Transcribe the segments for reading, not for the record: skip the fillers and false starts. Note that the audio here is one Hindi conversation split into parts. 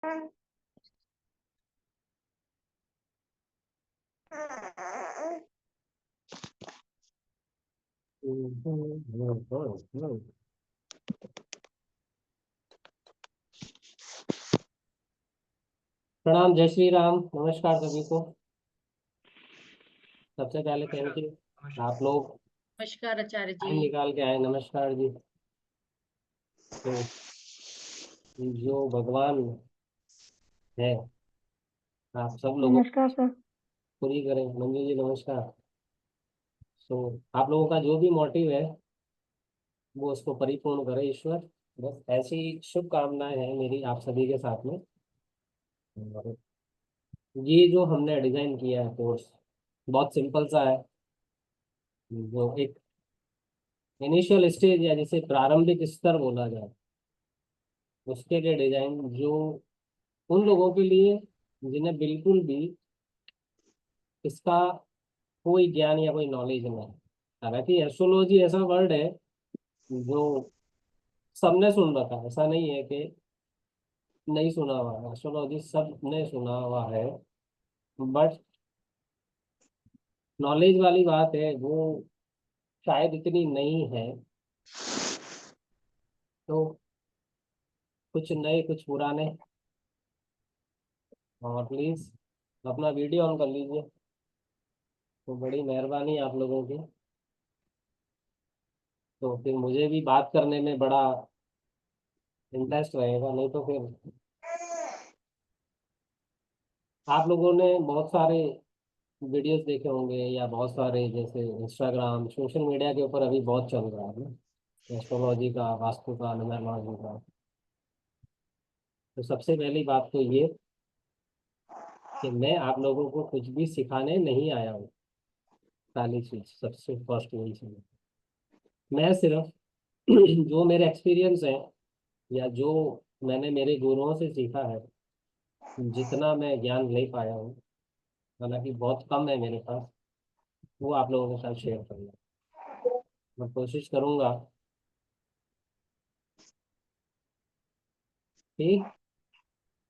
प्रणाम, जय श्री राम, नमस्कार सभी को। सबसे पहले थैंक यू, आप लोग नमस्कार आचार्य जी। टाइम निकाल के आए। नमस्कार जी। तो जो भगवान है, आप सब लोगों को नमस्कार सर। पूरी करें। मंजू जी नमस्कार। तो आप लोगों का जो भी मोटिव है वो उसको परिपूर्ण करे ईश्वर। बस ऐसी शुभकामनाएं हैं मेरी आप सभी के साथ में। और ये जो हमने डिजाइन किया है कोर्स, बहुत सिंपल सा है। जो एक इनिशियल स्टेज या जिसे प्रारंभिक स्तर बोला जाए, उसके लिए डिजाइन, जो उन लोगों के लिए जिन्हें बिल्कुल भी इसका कोई ज्ञान या कोई नॉलेज नहीं है। हालांकि एस्ट्रोलॉजी ऐसा वर्ड है जो सबने सुन रखा है, ऐसा नहीं है कि नहीं सुना हुआ है। एस्ट्रोलॉजी सबने सुना हुआ है, बट नॉलेज वाली बात है वो शायद इतनी नहीं है। तो कुछ नए कुछ पुराने, और प्लीज अपना वीडियो ऑन कर लीजिए, तो बड़ी मेहरबानी आप लोगों की। तो फिर मुझे भी बात करने में बड़ा इंटरेस्ट रहेगा, नहीं तो फिर आप लोगों ने बहुत सारे वीडियोस देखे होंगे, या बहुत सारे जैसे इंस्टाग्राम सोशल मीडिया के ऊपर अभी बहुत चल रहा है ना, एस्ट्रोलॉजी का, वास्तु का, न्यूमरोलॉजी का। तो सबसे पहली बात तो ये कि मैं आप लोगों को कुछ भी सिखाने नहीं आया हूँ। पहली चीज, सबसे फर्स्ट वही चीज, मैं सिर्फ जो मेरे एक्सपीरियंस है या जो मैंने मेरे गुरुओं से सीखा है, जितना मैं ज्ञान ले पाया हूँ, हालांकि बहुत कम है मेरे पास, वो आप लोगों के साथ शेयर करूँगा। मैं कोशिश करूँगा कि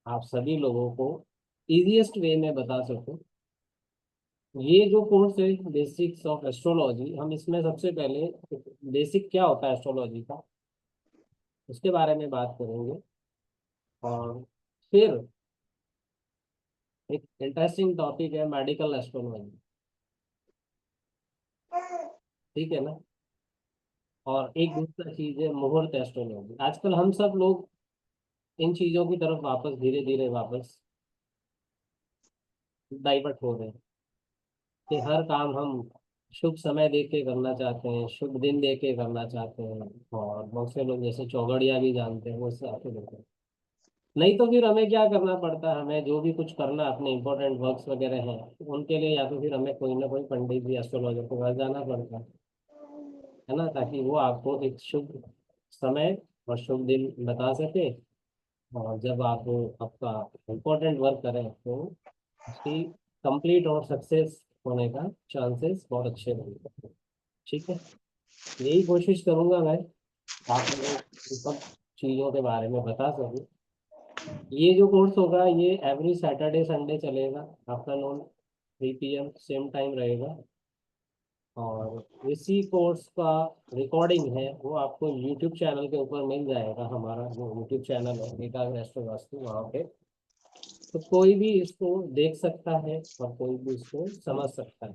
आप सभी लोगों को इजीएस्ट वे में बता सकूं। ये जो कोर्स है बेसिक्स ऑफ एस्ट्रोलॉजी, हम इसमें सबसे पहले बेसिक क्या होता है एस्ट्रोलॉजी का, उसके बारे में बात करेंगे। और फिर एक इंटरेस्टिंग टॉपिक है मेडिकल एस्ट्रोलॉजी, ठीक है ना। और एक दूसरा चीज है मुहूर्त एस्ट्रोलॉजी। आजकल हम सब लोग इन चीजों की तरफ वापस धीरे धीरे वापस डाइवर्ट हो रहे हैं, कि हर काम हम शुभ समय देख के करना चाहते हैं, शुभ दिन देख के करना चाहते हैं। और बहुत से लोग जैसे चौगड़िया भी जानते हैं, वो उससे आके देते हैं। नहीं तो फिर हमें क्या करना पड़ता है, हमें जो भी कुछ करना है, अपने इंपॉर्टेंट वर्क्स वगैरह हैं, उनके लिए या तो फिर हमें कोई ना कोई पंडित जी एस्ट्रोलॉजर के पास जाना पड़ता है ना, ताकि वो आपको एक शुभ समय और शुभ दिन बता सके। और जब आप वो आपका इम्पोर्टेंट वर्क करें तो उसकी कंप्लीट और सक्सेस होने का चांसेस बहुत अच्छे रहेंगे। ठीक है, यही कोशिश करूंगा मैं आप लोगों को इन सब चीज़ों के बारे में बता सकूं। ये जो कोर्स होगा ये एवरी सैटरडे संडे चलेगा, आफ्टरनून 3 PM सेम टाइम रहेगा। और इसी कोर्स का रिकॉर्डिंग है वो आपको यूट्यूब चैनल के ऊपर मिल जाएगा। हमारा जो यूट्यूब चैनल है एकाग्र एस्ट्रो वास्तु, वहाँ पे तो कोई भी इसको देख सकता है और कोई भी इसको समझ सकता है।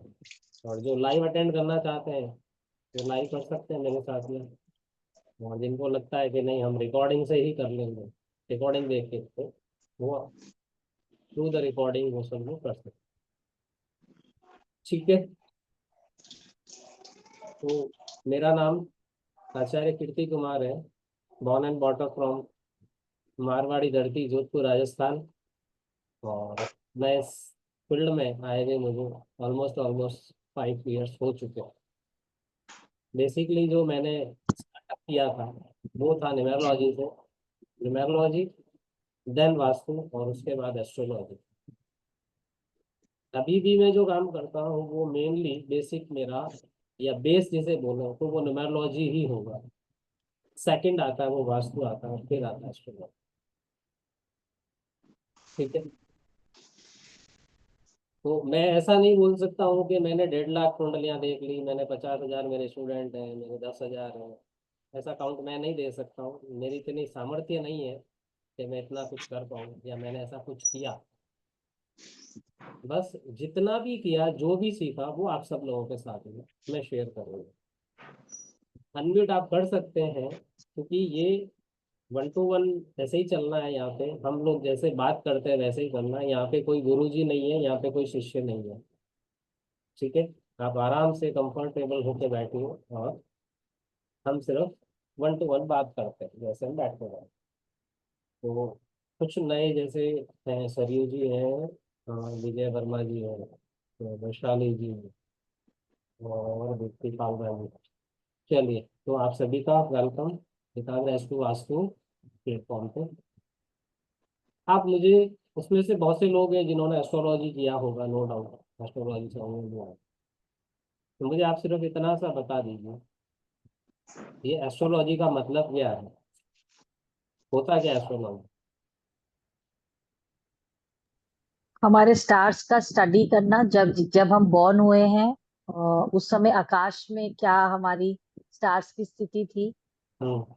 और जो लाइव अटेंड करना चाहते हैं वो लाइव कर सकते हैं मेरे साथ में। और जिनको लगता है कि नहीं हम रिकॉर्डिंग से ही कर लेंगे, रिकॉर्डिंग देख के, तो वो थ्रू द रिकॉर्डिंग वो सब लोग कर सकते हैं। ठीक है, तो मेरा नाम आचार्य कीर्ति कुमार है, born and bought up from Marwari धरती, जोधपुर, राजस्थान। और मैं इस फील्ड में आए हुए मुझे ऑलमोस्ट ऑलमोस्ट 5 years हो चुके हैं। बेसिकली जो मैंने स्टार्टअप किया था वो था न्यूमेरोलॉजी से, न्यूमेरोलॉजी, देन वास्तु, और उसके बाद एस्ट्रोलॉजी। अभी भी मैं जो काम करता हूँ वो मेनली बेसिक मेरा, या बेस जिसे बोलो तो वो न्यूमेरोलॉजी ही होगा। सेकंड आता है वो वास्तु आता है, फिर आता है एस्ट्रोलॉजी। ठीक है। तो मैं ऐसा नहीं बोल सकता हूँ कि मैंने 1.5 लाख कुंडलियाँ देख ली, मैंने 50,000 मेरे स्टूडेंट हैं, मेरे 10,000 हैं। ऐसा काउंट मैं नहीं दे सकता हूँ, मेरी इतनी सामर्थ्य नहीं है कि मैं इतना कुछ कर पाऊँ या मैंने ऐसा कुछ किया। बस जितना भी किया, जो भी सीखा, वो आप सब लोगों के साथ में मैं शेयर करूँगा। अनम्यूट आप कर सकते हैं, क्योंकि ये 1 to 1 ऐसे ही चलना है यहाँ पे। हम लोग जैसे बात करते हैं वैसे ही करना है। यहाँ पे कोई गुरुजी नहीं है, यहाँ पे कोई शिष्य नहीं है। ठीक है। आप आराम से कंफर्टेबल होके बैठिए, और हम सिर्फ 1 to 1 बात करते हैं जैसे हम बैठते हैं। तो कुछ नए जैसे हैं, सरयू जी हैं, विजय वर्मा जी हैं, तो वैशाली जी हैं, और दीप्ति पालरा जी। चलिए, तो आप सभी का वेलकम एकाग्र एस्ट्रो वास्तु प्लेटफॉर्म पे। आप मुझे, उसमें से बहुत से लोग हैं जिन्होंने एस्ट्रोलॉजी किया होगा, नो डाउट एस्ट्रोलॉजी से उन्होंने लिया। तो मुझे आप सिर्फ इतना सा बता दीजिए, ये एस्ट्रोलॉजी का मतलब क्या है, होता क्या एस्ट्रोलॉजी? हमारे स्टार्स का स्टडी करना, जब जब हम बॉर्न हुए हैं उस समय आकाश में क्या हमारी स्टार्स की स्थिति थी, हम्म।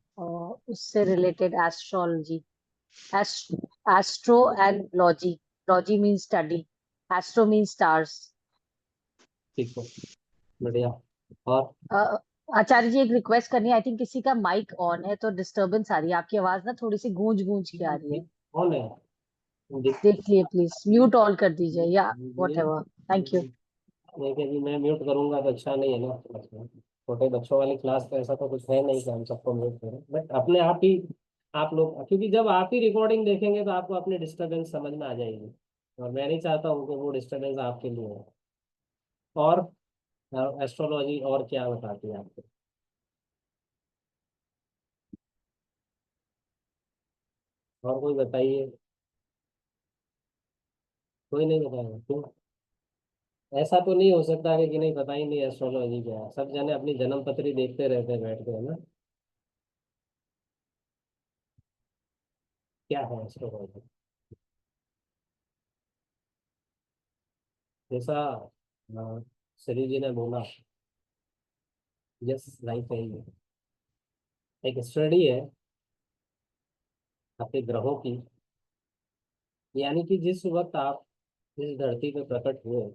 उससे related astrology. Astro and logy. Logy means study, astro means stars. ठीक है, बढ़िया। और आचार्य जी, एक रिक्वेस्ट करनी है। आई थिंक किसी का माइक ऑन है तो डिस्टरबेंस आ रही है, आपकी आवाज ना थोड़ी सी गूंज गूंज के आ रही है। कौन है? दिख- देखिए प्लीज म्यूट ऑन कर दीजिए या ये वॉट एवर। Thank you. लेकिन अभी मैं म्यूट करूंगा तो अच्छा नहीं है ना। छोटे बच्चों वाली क्लास पे ऐसा तो कुछ है नहीं कि हम सबको म्यूट करें, बट अपने आप ही आप लोग, क्योंकि जब आप ही रिकॉर्डिंग देखेंगे तो आपको अपनी डिस्टरबेंस समझ में आ जाएगी, और मैं नहीं चाहता हूँ कि वो डिस्टरबेंस आपके लिए हो। और एस्ट्रोलॉजी और क्या बताती है आपको? और कोई बताइए। कोई नहीं बताएगा क्यों? ऐसा तो नहीं हो सकता कि नहीं पता ही नहीं एस्ट्रोलॉजी क्या है, सब जने अपनी जन्म पत्री देखते रहते हैं बैठ के, है ना? क्या है एस्ट्रोलॉजी? जैसा श्री जी ने बोला, यस राइट है ये। एक स्टडी है आपके ग्रहों की, यानी कि जिस वक्त आप इस धरती पे प्रकट हुए,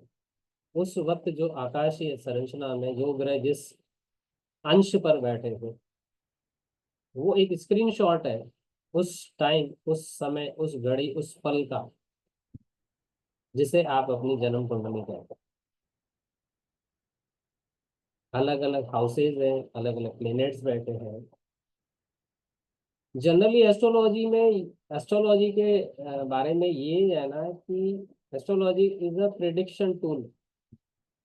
उस वक्त जो आकाशीय संरचना में जो ग्रह जिस अंश पर बैठे थे, वो एक स्क्रीनशॉट है उस टाइम, उस समय, उस घड़ी, उस पल का, जिसे आप अपनी जन्म कुंडली कहते हैं। अलग अलग हाउसेज हैं, अलग अलग प्लेनेट्स बैठे हैं। जनरली एस्ट्रोलॉजी में, एस्ट्रोलॉजी के बारे में ये है ना कि astrology is a prediction tool.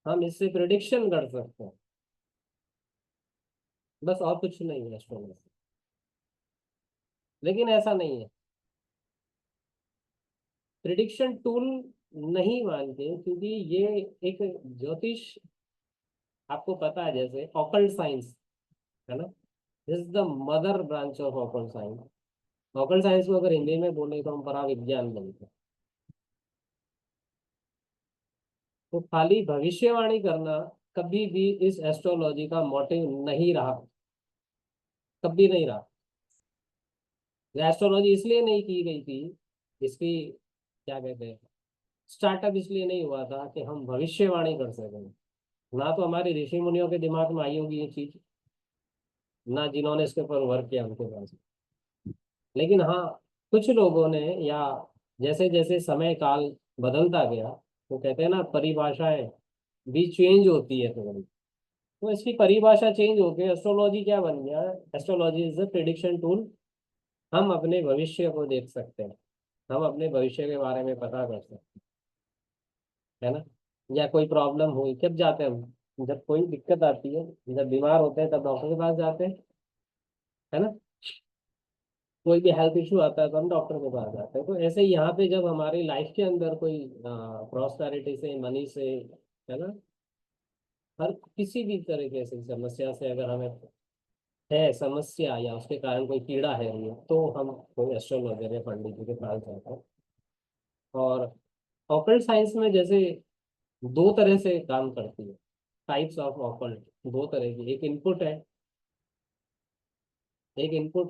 हम इससे प्रिडिक्शन कर सकते हैं, बस और कुछ नहीं है एस्ट्रोलॉजी। लेकिन ऐसा नहीं है, प्रिडिक्शन टूल नहीं मानते, क्योंकि ये एक ज्योतिष, आपको पता है जैसे ऑकल्ट साइंस, है ना? This is the mother branch of occult science. Occult science को अगर हिंदी में बोले तो हम पराविज्ञान बोलते हैं। तो खाली भविष्यवाणी करना कभी भी इस एस्ट्रोलॉजी का मोटिव नहीं रहा, कभी नहीं रहा। एस्ट्रोलॉजी इसलिए नहीं की गई थी, इसकी क्या कहते हैं, स्टार्टअप इसलिए नहीं हुआ था कि हम भविष्यवाणी कर सकें। ना तो हमारे ऋषि मुनियों के दिमाग में आई होगी ये चीज, ना जिन्होंने इसके ऊपर वर्क किया उनके पास। लेकिन हाँ, कुछ लोगों ने, या जैसे जैसे समय काल बदलता गया, तो कहते हैं ना परिभाषाएं भी चेंज होती है थोड़ी, तो इसकी परिभाषा चेंज हो गई। एस्ट्रोलॉजी क्या बन गया? Astrology is a prediction tool. हम अपने भविष्य को देख सकते हैं, हम अपने भविष्य के बारे में पता कर सकते हैं, है ना? या कोई प्रॉब्लम हुई, कब जाते हैं हम? जब कोई दिक्कत आती है, जब बीमार होते हैं तब डॉक्टर के पास जाते हैं, है ना? कोई भी हेल्थ इशू आता है तो हम डॉक्टर के पास जाते हैं। तो ऐसे ही यहाँ पे जब हमारी लाइफ के अंदर कोई प्रॉस्पेरिटी से, मनी से, है ना, हर किसी भी तरीके से समस्या से अगर हमें है समस्या, या उसके कारण कोई पीड़ा है रही है, तो हम कोई एस्ट्रोलॉजर या पंडित जी के पास जाते हैं। और ऑकल्ट साइंस में जैसे दो तरह से काम करती है, टाइप्स ऑफ ऑकल्ट दो तरह की, एक इनपुट है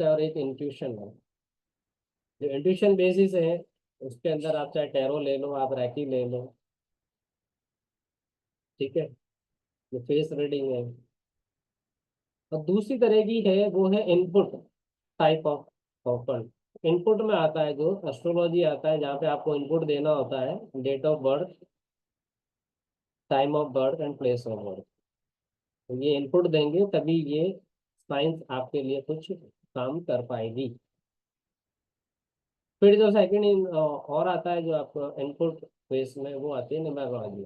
और एक इंट्यूशन है। जो इंट्यूशन बेसिस है उसके अंदर आप चाहे टैरो ले लो, आप रैकी ले लो, ठीक है, जो फेस रीडिंग है। और दूसरी तरह की है वो है input type of occult. Input में आता है जो एस्ट्रोलॉजी आता है, जहाँ पे आपको इनपुट देना होता है date of birth, time of birth and place of birth. तो ये इनपुट देंगे तभी ये साइंस आपके लिए कुछ काम कर पाएगी। फिर जो सेकंड और आता है जो आपको इनपुट फेस में, वो आती है न्यूमेरोलॉजी।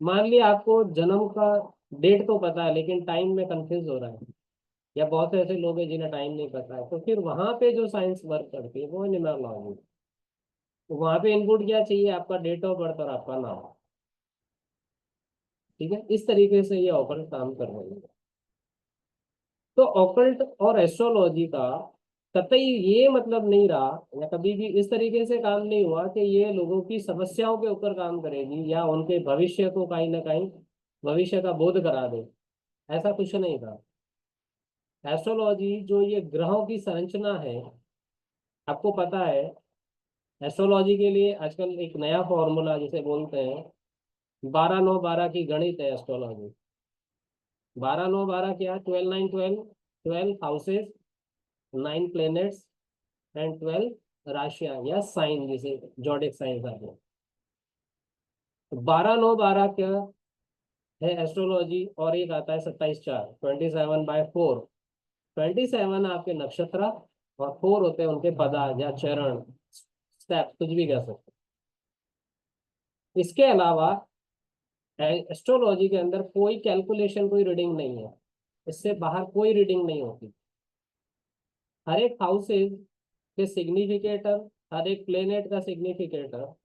मान लिया आपको जन्म का डेट तो पता है लेकिन टाइम में कंफ्यूज हो रहा है, या बहुत से ऐसे लोग हैं जिन्हें टाइम नहीं पता है, तो फिर वहां पे जो साइंस वर्क करती है वो है न्यूमेरोलॉजी। तो वहां पे इनपुट क्या चाहिए, आपका डेट ऑफ बर्थ और आपका नाम। ठीक है, इस तरीके से ये ऑकल्ट काम कर रही है। तो ऑकल्ट और एस्ट्रोलॉजी का कतई ये मतलब नहीं रहा, या कभी भी इस तरीके से काम नहीं हुआ कि ये लोगों की समस्याओं के ऊपर काम करेगी या उनके भविष्य को कहीं ना कहीं भविष्य का बोध करा दे, ऐसा कुछ नहीं था। एस्ट्रोलॉजी जो ये ग्रहों की संरचना है, आपको पता है एस्ट्रोलॉजी के लिए आजकल एक नया फॉर्मूला जिसे बोलते हैं 12 9 12 की गणित है एस्ट्रोलॉजी। 12 9 12 क्या, 12 9 12, 12 हाउसेस, 9 प्लेनेट्स एंड 12 राशियां या साइन, जिसे जॉडिक साइन कहते हैं। 12 9 12 क्या है एस्ट्रोलॉजी, और एक आता है 27 4, 27/4। 27 आपके नक्षत्र और 4 होते हैं उनके पदार्थ या चरण, स्टेप, कुछ भी कह सकते हैं। इसके अलावा एस्ट्रोलॉजी के अंदर कोई कैलकुलेशन, कोई रीडिंग नहीं है, इससे बाहर कोई रीडिंग नहीं होती। हर एक हाउसेज के सिग्निफिकेटर, हर एक प्लेनेट का सिग्निफिकेटर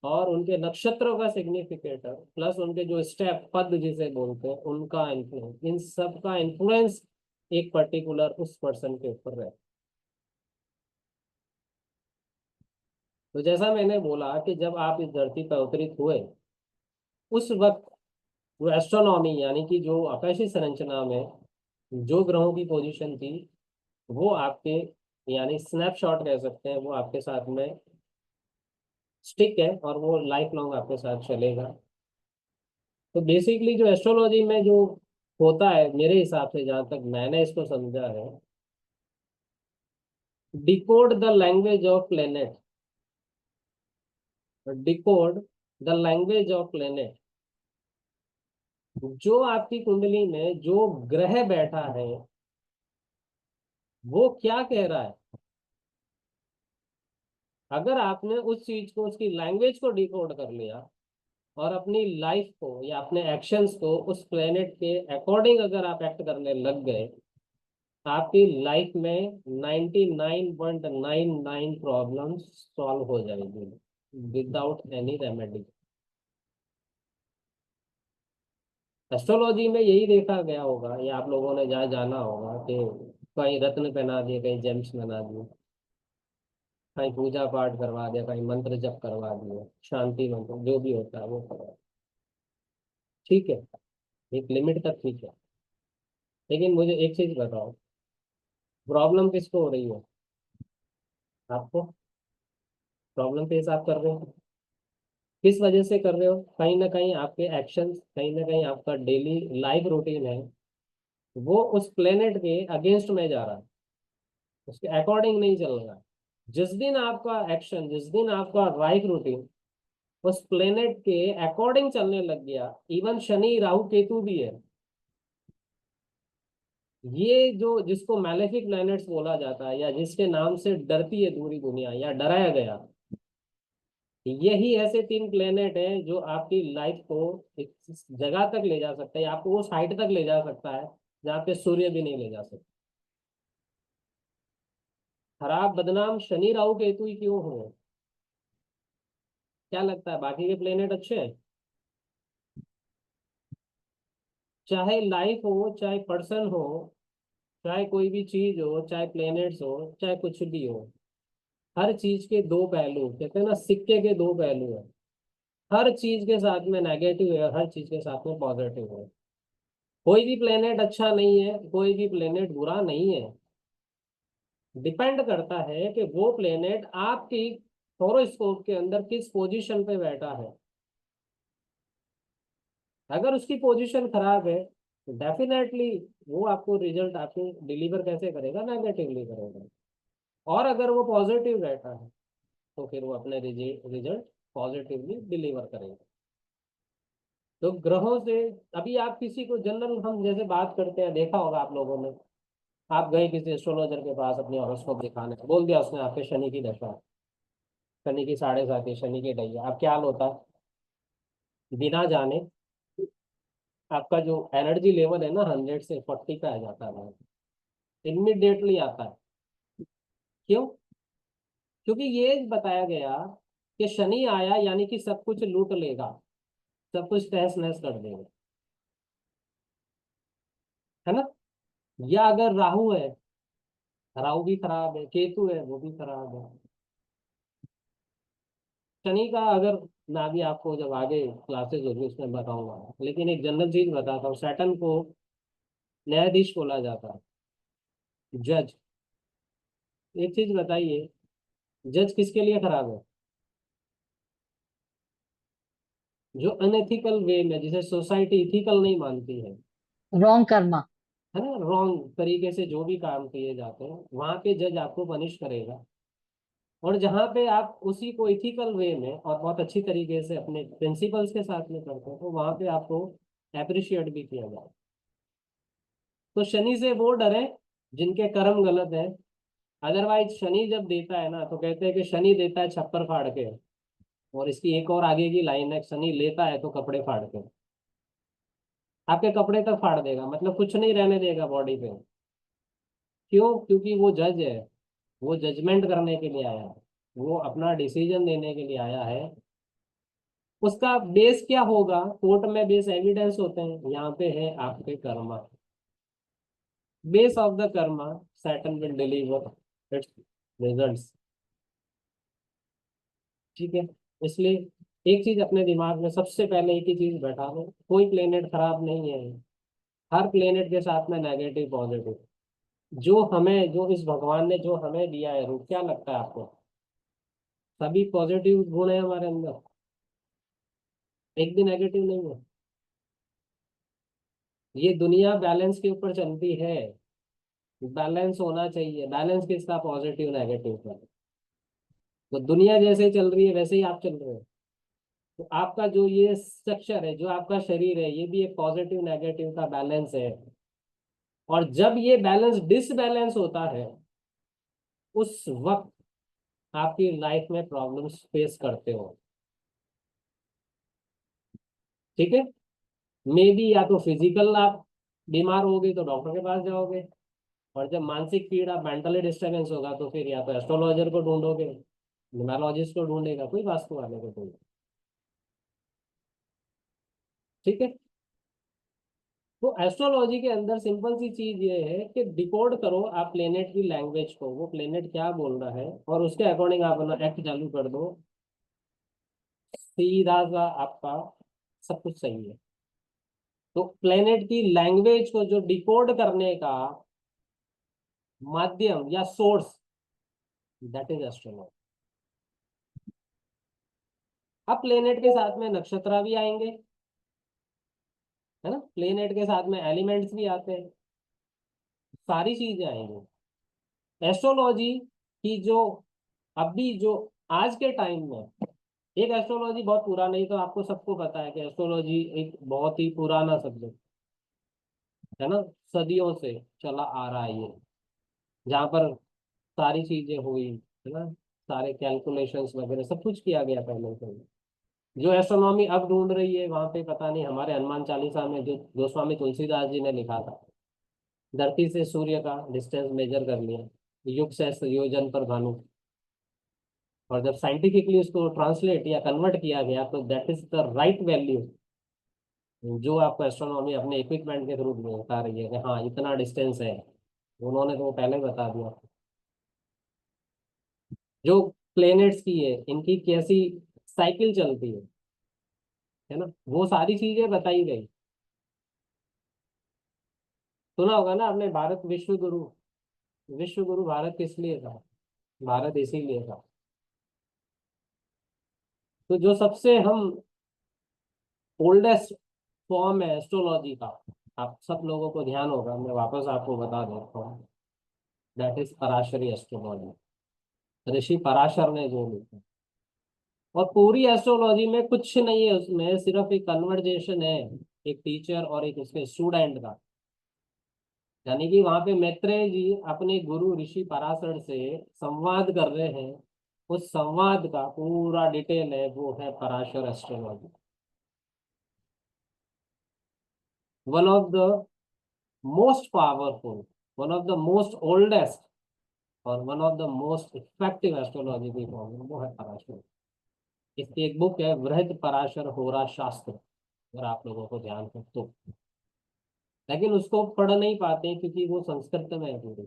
और उनके नक्षत्रों का सिग्निफिकेटर, प्लस उनके जो स्टेप पद जिसे बोलते हैं उनका इन्फ्लुएंस, इन सब का इन्फ्लुएंस एक पर्टिकुलर उस पर्सन के ऊपर रहता है। तो जैसा मैंने बोला कि जब आप इस धरती पर अवतरित हुए, उस वक्त जो एस्ट्रोनॉमी यानी कि जो आकाशीय संरचना में जो ग्रहों की पोजीशन थी, वो आपके, यानी स्नैपशॉट कह सकते हैं, वो आपके साथ में स्टिक है और वो लाइफ लॉन्ग आपके साथ चलेगा। तो बेसिकली जो एस्ट्रोलॉजी में जो होता है, मेरे हिसाब से जहाँ तक मैंने इसको समझा है, decode the language of planet, decode the language of planet. जो आपकी कुंडली में जो ग्रह बैठा है वो क्या कह रहा है, अगर आपने उस चीज को, उसकी लैंग्वेज को डिकोड कर लिया और अपनी लाइफ को या अपने एक्शंस को उस प्लेनेट के अकॉर्डिंग अगर आप एक्ट करने लग गए, आपकी लाइफ में 99.99 प्रॉब्लम्स सॉल्व हो जाएगी विदाउट एनी रेमेडी। एस्ट्रोलॉजी में यही देखा गया होगा, या आप लोगों ने जहाँ जाना होगा कि कहीं रत्न पहना दिए, कहीं जेम्स बना दिए, कहीं पूजा पाठ करवा दिया, कहीं मंत्र जप करवा दिए, शांति मंत्र जो भी होता है वो करवा, ठीक है, एक लिमिट तक ठीक है। लेकिन मुझे एक चीज बताओ, प्रॉब्लम किसको हो रही है, आपको। प्रॉब्लम फेस आप कर रहे हो, किस वजह से कर रहे हो, कहीं ना कहीं आपके एक्शंस, कहीं ना कहीं आपका डेली लाइफ रूटीन है वो उस प्लेनेट के अगेंस्ट में जा रहा है, उसके अकॉर्डिंग नहीं चल रहा है। जिस दिन आपका एक्शन, जिस दिन आपका लाइफ रूटीन उस प्लेनेट के अकॉर्डिंग चलने लग गया, इवन शनि राहु केतु भी है, ये जो जिसको मैलेफिक प्लैनेट्स बोला जाता है या जिसके नाम से डरती है पूरी दुनिया या डराया गया, यही ऐसे 3 प्लेनेट हैं जो आपकी लाइफ को एक जगह तक ले जा सकता है, आपको उस हाइट तक ले जा सकता है जहाँ पे सूर्य भी नहीं ले जा सकता। खराब बदनाम शनि राहु केतु ही क्यों हो, क्या लगता है बाकी के प्लेनेट अच्छे हैं? चाहे लाइफ हो, चाहे पर्सन हो, चाहे कोई भी चीज हो, चाहे प्लेनेट्स हो, चाहे कुछ भी हो, हर चीज के दो पहलू, कहते हैं ना सिक्के के दो पहलू है। हर चीज के साथ में नेगेटिव है, हर चीज के साथ में पॉजिटिव है। कोई भी प्लेनेट अच्छा नहीं है, कोई भी प्लेनेट बुरा नहीं है। डिपेंड करता है कि वो प्लेनेट आपकी होरोस्कोप के अंदर किस पोजीशन पे बैठा है। अगर उसकी पोजीशन खराब है तो डेफिनेटली वो आपको रिजल्ट आपको डिलीवर कैसे करेगा, नेगेटिवली करेगा। और अगर वो पॉजिटिव बैठा है तो फिर वो अपने रिजल्ट पॉजिटिवली डिलीवर करेगा। तो ग्रहों से, अभी आप किसी को जनरल हम जैसे बात करते हैं, देखा होगा आप लोगों ने, आप गए किसी एस्ट्रोलॉजर के पास अपनी हॉरोस्कोप दिखाने, बोल दिया उसने आपके शनि की दशा है, शनि की 7.5 है, शनि की ढैया, अब क्या होता है, बिना जाने आपका जो एनर्जी लेवल है ना 100 से 40 पे आ जाता है, इमिडिएटली आता है। क्यों? क्योंकि ये बताया गया कि शनि आया यानी कि सब कुछ लूट लेगा, सब कुछ तहस नहस कर देगा, है ना। या अगर राहु है, राहु भी खराब है, केतु है वो भी खराब है। शनि का अगर, मैं अभी आपको जब आगे क्लासेस होगी उसमें बताऊंगा, लेकिन एक जनरल चीज बताता हूँ, सैटर्न को न्यायाधीश बोला जाता है, जज। एक चीज बताइए, जज किसके लिए खराब है? जो अनएथिकल वे में, जिसे सोसाइटी इथिकल नहीं मानती रॉन्ग कर्मा। है ना, रॉन्ग तरीके से जो भी काम किए जाते हैं वहां पे जज आपको पनिश करेगा। और जहाँ पे आप उसी को इथिकल वे में और बहुत अच्छी तरीके से अपने प्रिंसिपल्स के साथ में करते हो तो वहां पे आपको अप्रिशिएट भी किया जाए। तो शनि से वो डरे जिनके कर्म गलत है। अदरवाइज शनि जब देता है ना तो कहते हैं कि शनि देता है छप्पर फाड़ के। और इसकी एक और आगे की लाइन है, शनि लेता है तो कपड़े फाड़ के। आपके कपड़े तक फाड़ देगा, मतलब कुछ नहीं रहने देगा बॉडी पे। क्यों? क्योंकि वो जज है, वो जजमेंट करने के लिए आया है, वो अपना डिसीजन देने के लिए आया है। उसका बेस क्या होगा? कोर्ट में बेस एविडेंस होते हैं, यहाँ पे है आपके Karma. Base of the Karma Saturn will deliver it's results. ठीक है। इसलिए एक चीज अपने दिमाग में सबसे पहले एक ही चीज बैठा लो, कोई प्लेनेट खराब नहीं है। हर प्लेनेट के साथ में नेगेटिव पॉजिटिव, जो हमें, जो इस भगवान ने जो हमें दिया है रूप, क्या लगता है आपको? सभी पॉजिटिव गुण है हमारे अंदर, एक भी नेगेटिव नहीं है। ये दुनिया बैलेंस के ऊपर चलती है, बैलेंस होना चाहिए। बैलेंस किसका? पॉजिटिव नेगेटिव का। तो दुनिया जैसे चल रही है वैसे ही आप चल रहे हो। तो आपका जो ये स्ट्रक्चर है, जो आपका शरीर है, ये भी एक पॉजिटिव नेगेटिव का बैलेंस है। और जब ये बैलेंस डिसबैलेंस होता है उस वक्त आपकी लाइफ में प्रॉब्लम्स फेस करते हो। ठीक है। मे बी या तो फिजिकल आप बीमार होगे तो डॉक्टर के पास जाओगे, और जब मानसिक पीड़ा, मेंटली डिस्टर्बेंस होगा तो फिर या तो एस्ट्रोलॉजर को ढूंढोगे, न्यूमरोलॉजिस्ट को ढूंढेगा, कोई वास्तु वाले को ढूंढेगा। ठीक है। तो एस्ट्रोलॉजी के अंदर सिंपल सी चीज ये है कि डिकोड करो आप प्लेनेट की लैंग्वेज को, वो प्लेनेट क्या बोल रहा है, और उसके अकॉर्डिंग आप अपना एक्ट चालू कर दो। सीधा सा आपका सब कुछ सही है। तो प्लेनेट की लैंग्वेज को जो डिकोड करने का माध्यम या सोर्स, दैट इज एस्ट्रोलॉजी। अब प्लेनेट के साथ में नक्षत्र भी आएंगे, है ना, प्लेनेट के साथ में एलिमेंट्स भी आते हैं, सारी चीजें आएंगी। एस्ट्रोलॉजी की जो अभी जो आज के टाइम में, एक एस्ट्रोलॉजी बहुत पुराना, नहीं तो आपको सबको पता है कि एस्ट्रोलॉजी एक बहुत ही पुराना सब्जेक्ट है ना, सदियों से चला आ रहा है ये, जहाँ पर सारी चीजें हुई, है ना, सारे कैलकुलेशंस वगैरह सब कुछ किया गया पहले से। जो एस्ट्रोनॉमी अब ढूंढ रही है वहां पे पता नहीं, हमारे हनुमान चालीसा में जो गोस्वामी तुलसीदास जी ने लिखा था, धरती से सूर्य का डिस्टेंस मेजर कर लिया, युग से योजन पर भानु। और जब साइंटिफिकली उसको ट्रांसलेट या कन्वर्ट किया गया तो that is the right value, जो आपको एस्ट्रोनॉमी अपने इक्विपमेंट के थ्रू बता रही है कि हाँ इतना डिस्टेंस है। उन्होंने तो वो पहले ही बता दिया। जो प्लेनेट्स की है, इनकी कैसी साइकिल चलती है ना, वो सारी चीजें बताई गई। सुना होगा ना आपने, भारत विश्व गुरु। विश्व गुरु भारत किस लिए था? भारत इसीलिए था। तो जो सबसे हम ओल्डेस्ट फॉर्म है एस्ट्रोलॉजी का, आप सब लोगों को ध्यान होगा, मैं वापस आपको बता देता हूँ। That is Parashari astrology. Rishi Parashar ने जो लिखा। और पूरी एस्ट्रोलॉजी में कुछ नहीं है, उसमें सिर्फ एक कन्वर्जेशन है, एक टीचर और एक उसके स्टूडेंट का। यानी कि वहां पे मैत्रेय जी अपने गुरु ऋषि पराशर से संवाद कर रहे हैं। उस संवाद का पूरा डिटेल है, वो है Parashar astrology. One of the most powerful, one of the most oldest और one of the most effective astrology की फॉर्म, वो है पराशर। इसकी एक बुक है बृहद पराशर होरा शास्त्र, अगर आप लोगों को ध्यान हो तो। लेकिन उसको पढ़ नहीं पाते क्योंकि वो संस्कृत में है पूरी,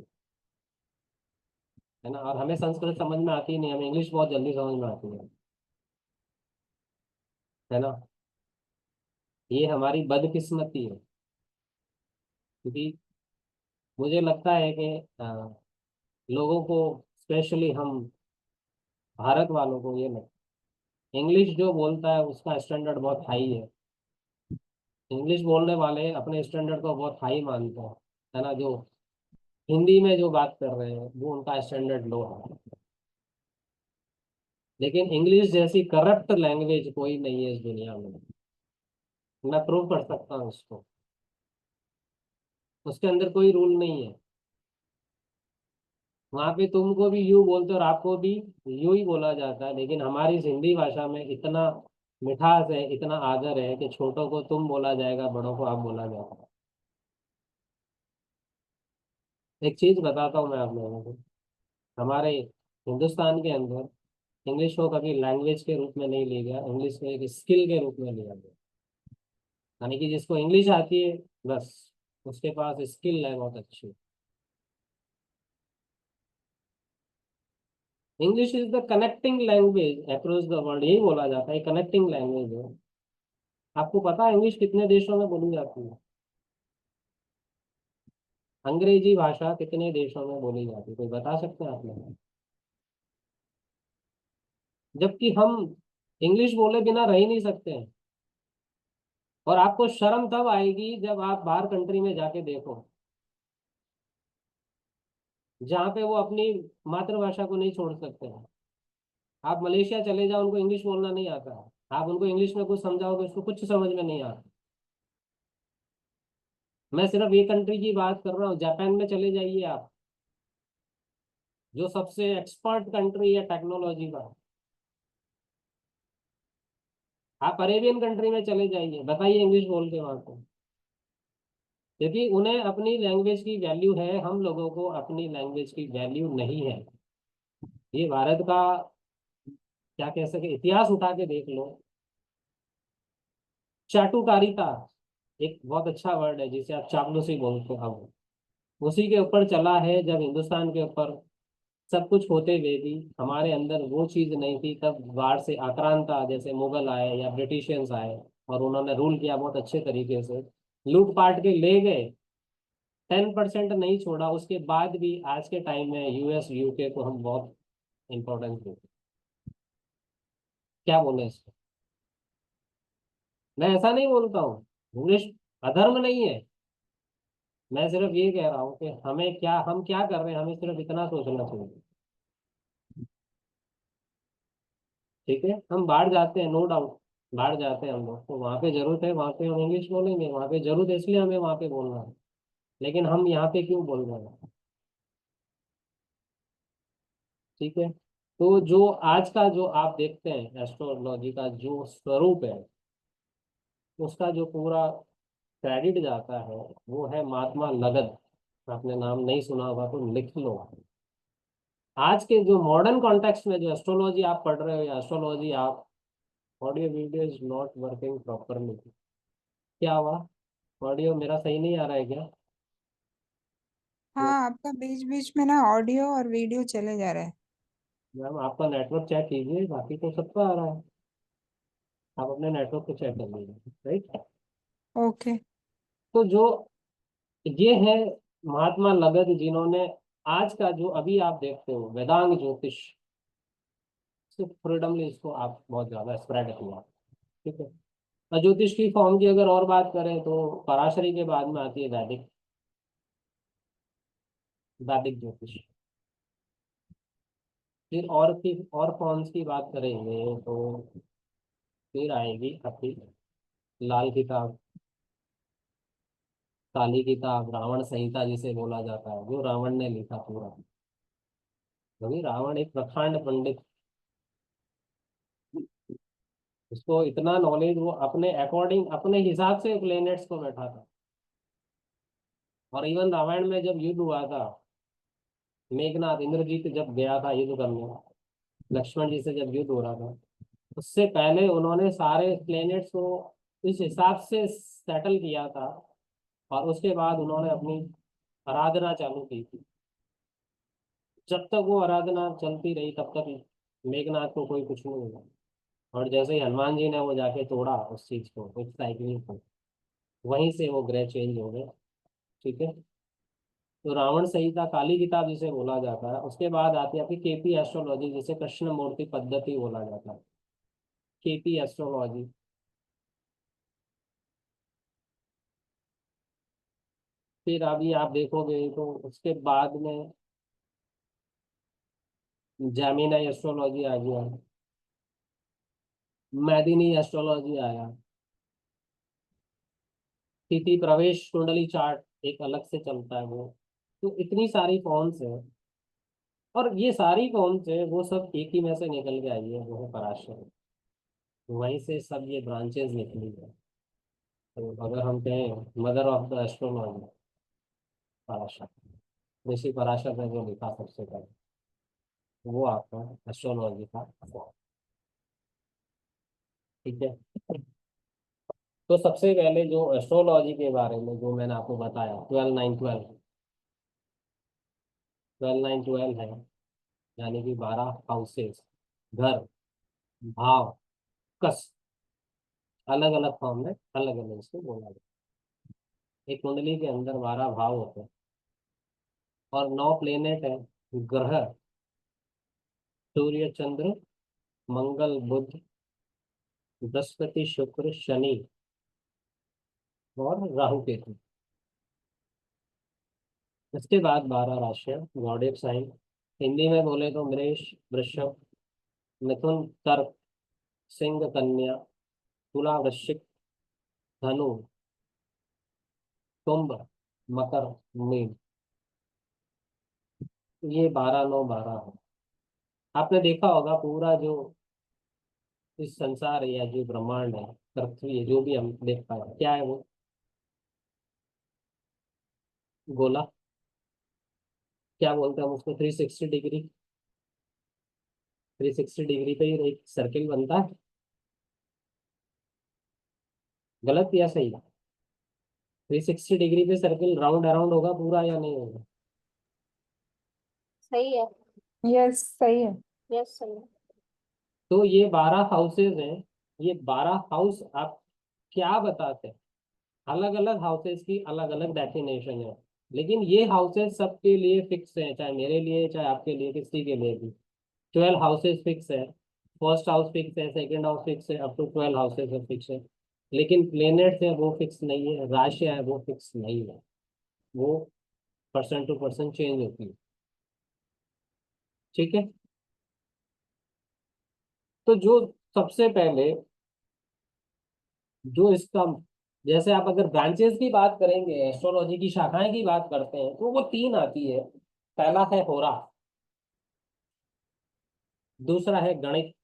है ना। और हमें संस्कृत समझ में आती नहीं, हमें इंग्लिश बहुत जल्दी समझ में आती है ना। ये हमारी बदकिस्मती है, क्योंकि मुझे लगता है कि लोगों को, स्पेशली हम भारत वालों को, ये लगता है इंग्लिश जो बोलता है उसका स्टैंडर्ड बहुत हाई है। इंग्लिश बोलने वाले अपने स्टैंडर्ड को बहुत हाई मानते हैं, है ना। जो हिंदी में जो बात कर रहे हैं वो उनका स्टैंडर्ड लो है। लेकिन इंग्लिश जैसी करप्ट लैंग्वेज कोई नहीं है इस दुनिया में। मैं प्रूव कर सकता हूँ उसको। उसके अंदर कोई रूल नहीं है। वहां पे तुमको भी यू बोलते हो और आपको भी यू ही बोला जाता है, लेकिन हमारी हिंदी भाषा में इतना मिठास है, इतना आदर है कि छोटों को तुम बोला जाएगा, बड़ों को आप बोला जाएगा। एक चीज बताता हूँ मैं आप लोगों को। हमारे हिंदुस्तान के अंदर इंग्लिश को कभी लैंग्वेज के रूप में नहीं लिया गया, इंग्लिश को एक स्किल के रूप में लिया गया। यानी कि जिसको इंग्लिश आती है, बस उसके पास स्किल है बहुत अच्छी। English is the connecting language across the world, यही बोला जाता है, कनेक्टिंग लैंग्वेज है। आपको पता है इंग्लिश कितने देशों में बोली जाती है? अंग्रेजी भाषा कितने देशों में बोली जाती है, कोई बता सकते हैं आप लोग? जबकि हम इंग्लिश बोले बिना रह ही नहीं सकते हैं। और आपको शर्म तब आएगी जब आप बाहर कंट्री में जाके देखो, जहाँ पे वो अपनी मातृभाषा को नहीं छोड़ सकते हैं। आप मलेशिया चले जाओ, उनको इंग्लिश बोलना नहीं आता है। आप उनको इंग्लिश में कुछ समझाओगे, उसको कुछ समझ में नहीं आता। मैं सिर्फ ये कंट्री की बात कर रहा हूँ, जापान में चले जाइए आप, जो सबसे एक्सपर्ट कंट्री है टेक्नोलॉजी का। आप अरेबियन कंट्री में चले जाइए, बताइए इंग्लिश बोल के वहां को। क्योंकि उन्हें अपनी लैंग्वेज की वैल्यू है, हम लोगों को अपनी लैंग्वेज की वैल्यू नहीं है। ये भारत का, क्या कह सके, इतिहास उठा के देख लो। चाटुकारिता एक बहुत अच्छा वर्ड है, जिसे आप चापलूसी बोलते हो। अब उसी के ऊपर चला है, जब हिंदुस्तान के ऊपर सब कुछ होते हुए भी हमारे अंदर वो चीज नहीं थी, तब बाहर से आक्रांता जैसे मुगल आए या ब्रिटिशियंस आए, और उन्होंने रूल किया बहुत अच्छे तरीके से, लूट पाट के ले गए। 10% नहीं छोड़ा, उसके बाद भी आज के टाइम में यूएस यूके को हम बहुत इंपॉर्टेंस देते हैं। क्या बोले इसको? मैं ऐसा नहीं बोलता हूँ, इंग्लिश अधर्म नहीं है। मैं सिर्फ ये कह रहा हूँ कि हमें क्या, हम क्या कर रहे हैं, हमें सिर्फ इतना सोचना चाहिए। ठीक है, हम बाहर जाते हैं, नो डाउट, बाहर जाते हैं हम लोग, तो वहाँ पे जरूरत है, वहाँ पे हम इंग्लिश बोलेंगे, वहाँ पे जरूरत है इसलिए हमें वहाँ पे बोलना है। लेकिन हम यहाँ पे क्यों बोल रहे हैं? ठीक है। तो जो आज का जो आप देखते हैं एस्ट्रोलॉजी का जो स्वरूप है, उसका जो पूरा क्रेडिट जाता है, वो है महात्मा लगद। आपने नाम नहीं सुना होगा तो लिख लो। आज के जो मॉडर्न कॉन्टेक्स्ट में जो एस्ट्रोलॉजी आप पढ़ रहे हो, या एस्ट्रोलॉजी आप, audio video is not working properly. क्या हुआ? ऑडियो मेरा सही नहीं आ रहा है क्या? हाँ, आपका बीच बीच में ना ऑडियो और वीडियो चले जा रहा है। मैम आपका नेटवर्क चेक कीजिए, बाकी तो सबका आ रहा है। आप अपने नेटवर्क को चेक कर लीजिए, राइट। ओके। तो जो ये है महात्मा लगद, जिन्होंने आज का जो अभी आप देखते हो वेदांग ज्योतिष, सिर्फ फ्रीडमली इसको आप बहुत ज्यादा स्प्रेड किया। ठीक है। और ज्योतिष की फॉर्म की अगर और बात करें तो पराशरी के बाद में आती है वैदिक, वैदिक ज्योतिष। फिर और की और फॉर्म्स की बात करेंगे तो फिर आएगी आपकी लाल किताब, काली किताब, रावण संहिता जिसे बोला जाता है, जो रावण ने लिखा पूरा। क्योंकि रावण एक प्रकांड पंडित, उसको इतना नॉलेज, वो अपने अकॉर्डिंग अपने हिसाब से प्लेनेट्स को बैठा था। और इवन रामायण में जब युद्ध हुआ था, मेघनाथ इंद्रजीत जब गया था युद्ध करने लक्ष्मण जी से, जब युद्ध हो रहा था, उससे पहले उन्होंने सारे प्लेनेट्स को इस हिसाब से सेटल किया था। और उसके बाद उन्होंने अपनी आराधना चालू की थी। जब तक वो आराधना चलती रही तब तक मेघनाथ को कोई कुछ नहीं हुआ। और जैसे ही हनुमान जी ने वो जाके तोड़ा उस चीज को, उस साइकिल को, वहीं से वो ग्रह चेंज हो गए। ठीक है। तो रावण संहिता काली किताब जिसे बोला जाता है, उसके बाद आती है आपकी केपी एस्ट्रोलॉजी, जिसे कृष्ण मूर्ति पद्धति बोला जाता है। KP astrology. फिर अभी आप देखोगे तो उसके बाद में जैमिनाई एस्ट्रोलॉजी आ गया, मैदिनी एस्ट्रोलॉजी आया, तिथि प्रवेश कुंडली चार्ट एक अलग से चलता है वो। तो इतनी सारी फॉर्म्स है। और ये सारी फॉर्म्स है वो सब एक ही में से निकल के आई है, वो है पराशर। वहीं से सब ये ब्रांचेस निकली है। तो अगर हम कहें mother of the astrology, Parashar, Rishi Parashar ने जो लिखा सबसे पहले, वो आपका एस्ट्रोलॉजी का form। ठीक है। तो सबसे पहले जो एस्ट्रोलॉजी के बारे में जो मैंने आपको बताया, 12 9 12, 12 9 12 है, यानी कि 12 हाउसेस, घर, भाव, कस, अलग अलग फॉर्म में अलग अलग इसको बोला जाता है। एक कुंडली के अंदर 12 भाव होते हैं और 9 प्लेनेट है, ग्रह, सूर्य, चंद्र, मंगल, बुध, बृहस्पति, शुक्र, शनि और राहु केतु। इसके बाद 12 राशियां, गॉडेड साइन। हिंदी में बोले तो मेष, वृषभ, मिथुन, कर्क, सिंह, कन्या, तुला, वृश्चिक, धनु, कुंभ, मकर, मीन। ये 12 9 12 है। आपने देखा होगा पूरा जो इस संसार है या जो ब्रह्मांड है, पृथ्वी है, जो भी हम देख पाए, क्या है वो? गोला। क्या बोलते हैं हम उसको? 360 डिग्री। 360 डिग्री पे ही एक सर्किल बनता है। गलत या सही? 360 डिग्री पे सर्किल राउंड अराउंड होगा पूरा या नहीं होगा? सही है। यस सही है। यस सही है। तो ये 12 हाउसेज हैं। ये 12 हाउस आप क्या बताते हैं? अलग अलग हाउसेज की अलग अलग डेफिनेशन है। लेकिन ये हाउसेज सबके लिए फिक्स है, चाहे मेरे लिए चाहे आपके लिए, किसी के लिए भी। 12 हाउसेज फिक्स है। फर्स्ट हाउस फिक्स है, सेकंड हाउस फिक्स है, अप टू 12 हाउसेज है फिक्स है। लेकिन प्लेनेट्स है वो फिक्स नहीं है, राशियां है वो फिक्स नहीं है। वो पर्सन टू पर्सन चेंज होती है। ठीक है। तो जो सबसे पहले जो इसका, जैसे आप अगर ब्रांचेस की बात करेंगे, एस्ट्रोलॉजी की शाखाएं की बात करते हैं, तो वो 3 आती है। पहला है होरा, दूसरा है गणित,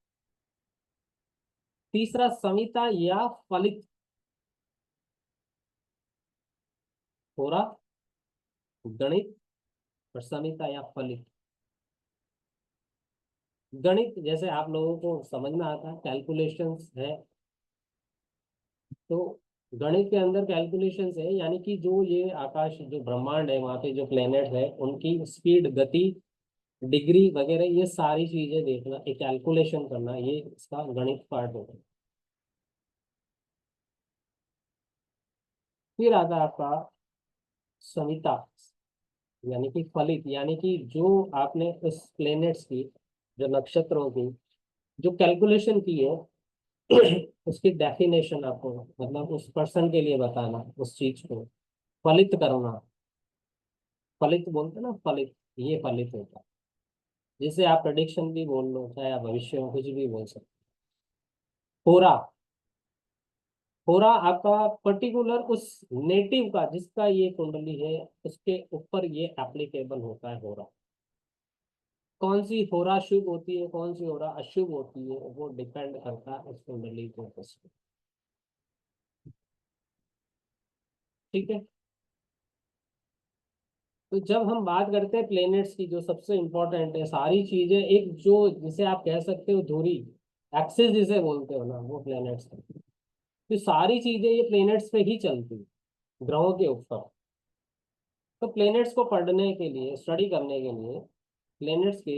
तीसरा संहिता या फलित। होरा, गणित और संहिता या फलित। गणित जैसे आप लोगों को समझ में आता है, कैलकुलेशंस है। तो गणित के अंदर कैलकुलेशंस है, यानी कि जो ये आकाश, जो ब्रह्मांड है, वहाँ पे जो प्लेनेट है, उनकी स्पीड, गति, डिग्री वगैरह, ये सारी चीजें देखना, एक कैलकुलेशन करना, ये इसका गणित पार्ट होता है। फिर आता है आपका सविता, यानी कि फलित, यानी कि जो आपने उस प्लेनेट्स की, जो नक्षत्रों की जो कैलकुलेशन की है, उसकी डेफिनेशन आपको, मतलब उस पर्सन के लिए बताना, उस चीज को फलित करना। फलित बोलते हैं ना, फलित, ये फलित होता है। जिसे आप प्रडिक्शन भी बोल लो, चाहे आप भविष्य में कुछ भी बोल सकते। होरा, होरा आपका पर्टिकुलर उस नेटिव का, जिसका ये कुंडली है, उसके ऊपर ये एप्लीकेबल होता है होरा। कौन सी होरा शुभ होती है, कौन सी होरा अशुभ होती है, वो डिपेंड करता है उस कुंडली के ऊपर। ठीक है। तो जब हम बात करते हैं प्लेनेट्स की, जो सबसे इंपॉर्टेंट है, सारी चीजें एक जो, जिसे आप कह सकते हो धुरी, एक्सिस जिसे बोलते हो ना, वो प्लेनेट्स है। तो सारी चीजें ये प्लेनेट्स पे ही चलती है, ग्रहों के ऊपर। तो प्लेनेट्स को पढ़ने के लिए, स्टडी करने के लिए, प्लेनेट्स के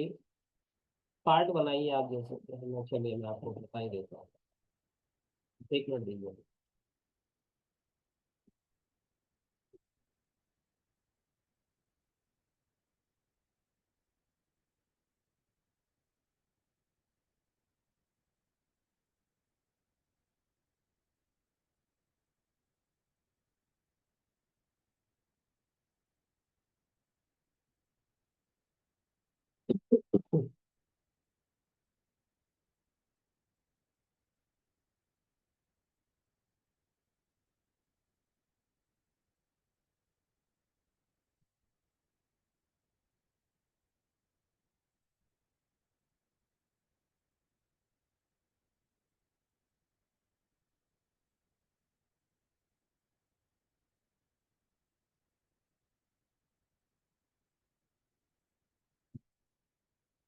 पार्ट बनाइए आप, जैसे चलिए मैं आपको बता ही देता हूँ। एक मिनट दीजिए।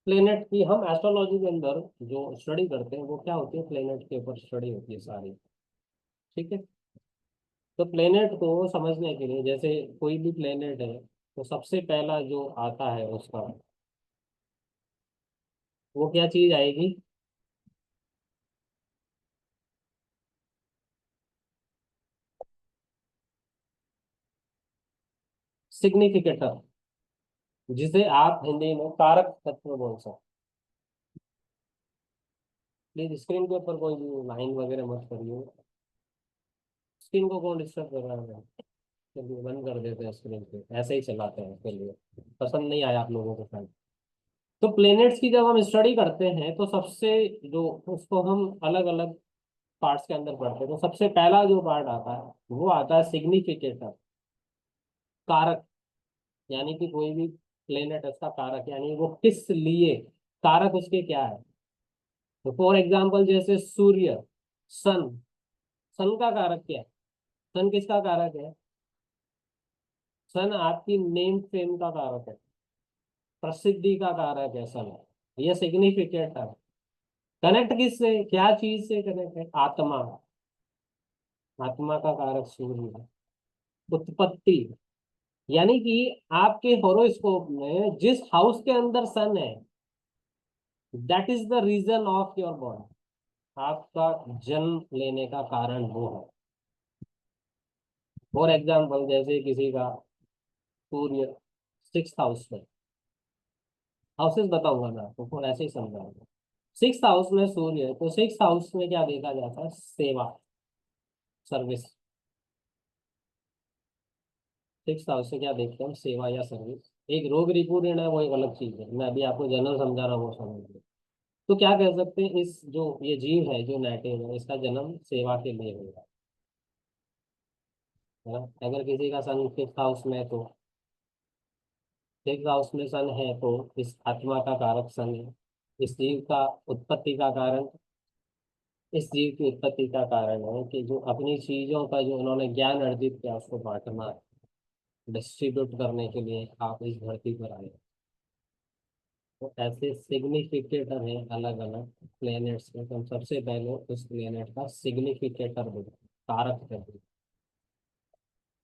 प्लेनेट की हम एस्ट्रोलॉजी के अंदर जो स्टडी करते हैं, वो क्या होती है, प्लेनेट के ऊपर स्टडी होती है सारी। ठीक है। तो प्लेनेट को समझने के लिए, जैसे कोई भी प्लेनेट है, तो सबसे पहला जो आता है उसका, वो क्या चीज आएगी? सिग्निफिकेटर, जिसे आप हिंदी में कारक तत्व बोल सकते। प्लीज स्क्रीन के ऊपर कोई भी लाइन वगैरह मत करिए। स्क्रीन को कौन डिस्टर्ब कर रहा है? चलिए बंद कर देते हैं, स्क्रीन पे ऐसे ही चलाते हैं, चलिए। पसंद नहीं आया आप लोगों को शायद। तो प्लेनेट्स की जब हम स्टडी करते हैं, तो सबसे जो, उसको हम अलग अलग पार्ट्स के अंदर पढ़ते हैं, तो सबसे पहला जो पार्ट आता है, वो आता है सिग्निफिकेटर, कारक। यानी कि कोई भी प्लेनेट उसका कारक, यानी वो किस लिए, कारक उसके क्या है। तो फॉर एग्जाम्पल जैसे सूर्य, सन, सन का कारक क्या है? सन किसका कारक है? सन आपकी नेम फेम का कारक है, प्रसिद्धि का कारक है सन। ये सिग्निफिकेट है। कनेक्ट किससे, क्या चीज से कनेक्ट है? आत्मा, आत्मा का कारक सूर्य है। उत्पत्ति, यानी कि आपके होरोस्कोप में जिस हाउस के अंदर सन है, that is the reason of your born. आपका जन्म लेने का कारण वो है। फॉर एग्जाम्पल जैसे किसी का सूर्य सिक्स हाउस में, हाउसेस बताऊंगा मैं आपको, फिर ऐसे ही समझाऊंगा। सिक्स हाउस में सूर्य है, तो सिक्स हाउस में क्या देखा जाता है? सेवा, सर्विस। सिक्स हाउस से क्या देखते हैं हम? सेवा या सर्विस। एक रोग रिपूर्ण है, वो एक अलग चीज है, मैं अभी आपको जनरल समझा रहा हूँ, वो समझ लो। तो क्या कह सकते हैं, इस जो ये जीव है, जो नेटिव है, इसका जन्म सेवा के लिए होगा, है ना? अगर किसी का सन फिफ्थ हाउस में है, तो सिक्स हाउस में सन है, तो इस आत्मा का कारक सन है। इस जीव का उत्पत्ति का कारण, इस जीव की उत्पत्ति का कारण है कि जो अपनी चीजों का जो उन्होंने ज्ञान अर्जित किया, उसको बांटना, डिस्ट्रीब्यूट करने के लिए आप इस धरती पर आए। तो ऐसे सिग्निफिकेटर हैं अलग अलग प्लेनेट्स में, तो हम सबसे पहले उस प्लेनेट का सिग्निफिकेटर कारक करते हैं।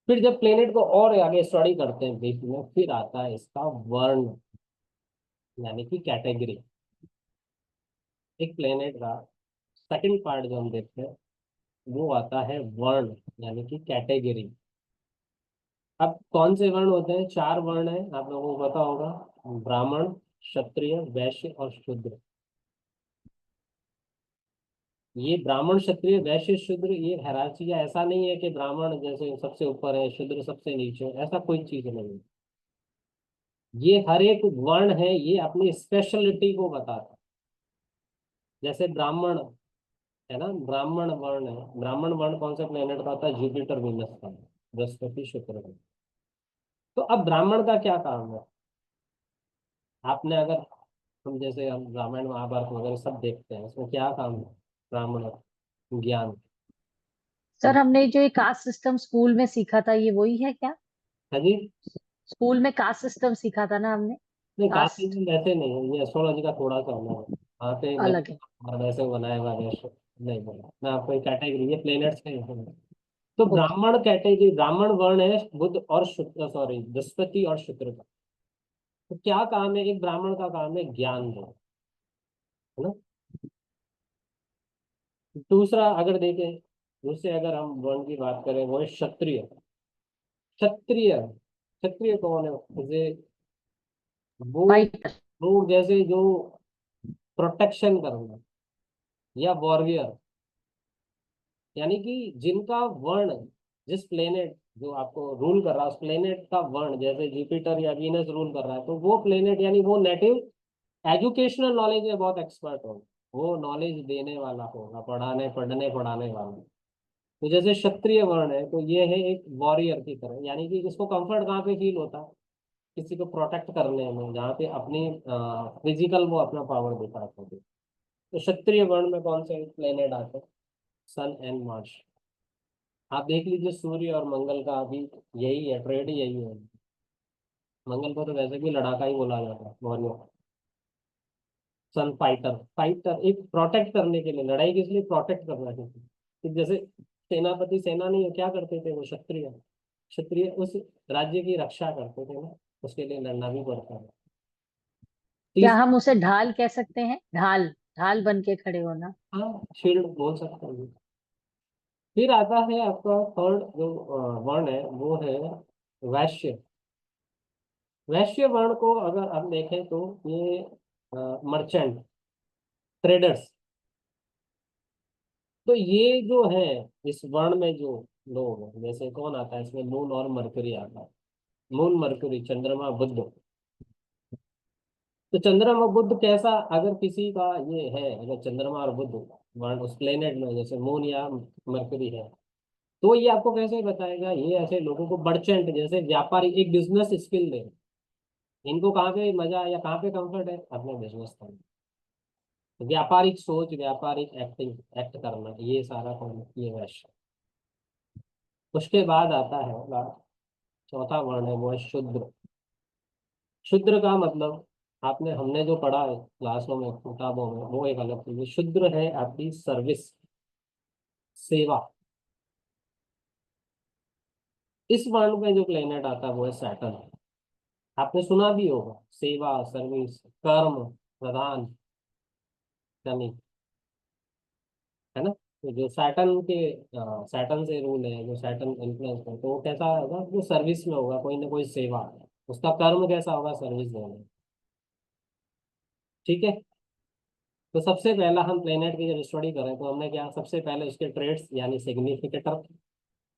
फिर जब प्लेनेट को और आगे स्टडी करते हैं बीच में, फिर आता है इसका वर्ण। यानी कि कैटेगरी। एक प्लेनेट का सेकंड पार्ट जो हम देखते हैं वो आता है वर्ण, यानी कि कैटेगरी। अब कौन से वर्ण होते हैं? चार वर्ण है, आप लोगों को पता होगा। ब्राह्मण, क्षत्रिय, वैश्य और शूद्र। ये ब्राह्मण, क्षत्रिय, वैश्य, शूद्र, ये हायरार्की है। ऐसा नहीं है कि ब्राह्मण जैसे सबसे ऊपर है, शूद्र सबसे नीचे है, ऐसा कोई चीज नहीं है। ये हर एक वर्ण है, ये अपनी स्पेशलिटी को बताता है। जैसे ब्राह्मण है ना, ब्राह्मण वर्ण है। ब्राह्मण वर्ण कौन सा प्लेनेट का होता है? जुपिटर वीनस का, बृहस्पति शुक्र का। तो अब ब्राह्मण का क्या काम है? आपने अगर, हम जैसे हम रामायण महाभारत वगैरह सब देखते हैं, इसमें क्या काम है ब्राह्मण? ज्ञान। सर हमने जो ये कास्ट सिस्टम स्कूल में सीखा था, ये वही है क्या? हाँ जी। स्कूल में कास्ट सिस्टम सीखा था ना हमने। नहीं, काफी कास्ट वैसे नहीं है, ये एस्ट्रोलॉजी का थोड़ा सा अलग है। वहाँ पे अलग है। मतलब वैसे बनाया हुआ वैसे नहीं बना। मैं आपको एक कैटेगरी, ये प्लेनेट्स का ही है। तो ओके। ब्राह्मण कैटेगरी, ब्राह्मण वर्ण है बुध और शुक्र, सॉरी बृहस्पति और शुक्र का। तो क्या काम है? एक ब्राह्मण का काम है ज्ञान देना, है ना। दूसरा अगर देखें, दूसरे अगर हम वर्ण की बात करें, वो है क्षत्रिय। क्षत्रिय, क्षत्रिय कौन है? जैसे वो फाइटर। वो जैसे जो प्रोटेक्शन करना, या वॉरियर। यानी कि जिनका वर्ण, जिस प्लेनेट जो आपको रूल कर रहा है, उस प्लेनेट का वर्ण, जैसे जुपिटर या वीनस रूल कर रहा है, तो वो प्लेनेट यानी वो नेटिव एजुकेशनल नॉलेज में बहुत एक्सपर्ट होगा। वो नॉलेज देने वाला होगा, पढ़ाने पढ़ने पढ़ाने वाला। तो जैसे क्षत्रिय वर्ण है, तो ये है एक वॉरियर की तरह। यानी कि इसको कंफर्ट कहाँ पे फील होता है? किसी को प्रोटेक्ट करने में, जहाँ पे अपनी फिजिकल वो अपना पावर दिखा सके। तो क्षत्रिय वर्ण में कौन से प्लेनेट आते हैं? सन एंड मार्स। आप देख लीजिए, सूर्य और मंगल का अभी यही है, ट्रेड ही यही है। मंगल को तो वैसे भी लड़ाका ही बोला जाता है, वॉरियर। सन फाइटर, फाइटर एक प्रोटेक्ट करने के लिए, लड़ाई किस लिए? प्रोटेक्ट करना के लिए। तो जैसे सेनापति, सेना नहीं है, क्या करते थे वो? क्षत्रिय, क्षत्रिय उस राज्य की रक्षा करते थे ना, उसके लिए लड़ना भी पड़ता है। क्या तीस, हम उसे ढाल कह सकते हैं? ढाल, ढाल बन के खड़े होना। हाँ, शील्ड बोल सकते हैं। फिर आता है आपका थर्ड जो वर्ण है, वो है वैश्य। वैश्य वर्ण को अगर हम देखें तो ये मर्चेंट, ट्रेडर्स। तो ये जो है, इस वर्ण में जो लोग हैं, जैसे कौन आता है इसमें? मून और मरकरी आता है। मून, मरकरी, चंद्रमा, बुध। तो चंद्रमा बुध कैसा, अगर किसी का ये है, अगर चंद्रमा और बुध वर्ण उस प्लेनेट में, जैसे मून या मरकरी है, तो ये आपको कैसे बताएगा? ये ऐसे लोगों को मर्चेंट, जैसे व्यापारी, एक बिजनेस स्किल दे। इनको कहाँ पे मजा या कहाँ पे कंफर्ट है? अपने बिजनेस करना, व्यापारिक सोच, व्यापारिक एक्टिंग, एक्ट करना, ये सारा काम ये वैश्य। उसके बाद आता है चौथा वर्ण है, वो है शूद्र। शूद्र का मतलब, आपने, हमने जो पढ़ा है क्लासों में, किताबों में, वो एक अलग चीज है। शूद्र है आपकी सर्विस, सेवा। इस वर्ण में जो प्लेनेट आता है वो है सैटर्न। आपने सुना भी होगा, सेवा, सर्विस, कर्म प्रधान शनि, है ना। तो जो सैटर्न के, सैटर्न से रूल है, जो सैटर्न इन्फ्लुएंस है, तो वो कैसा होगा? वो सर्विस में होगा, कोई ना कोई सेवा। उसका कर्म कैसा होगा? सर्विस देना। ठीक है। तो सबसे पहला हम प्लेनेट की जब स्टडी करें, तो हमने क्या, सबसे पहले उसके ट्रेड्स यानी सिग्निफिकेटर।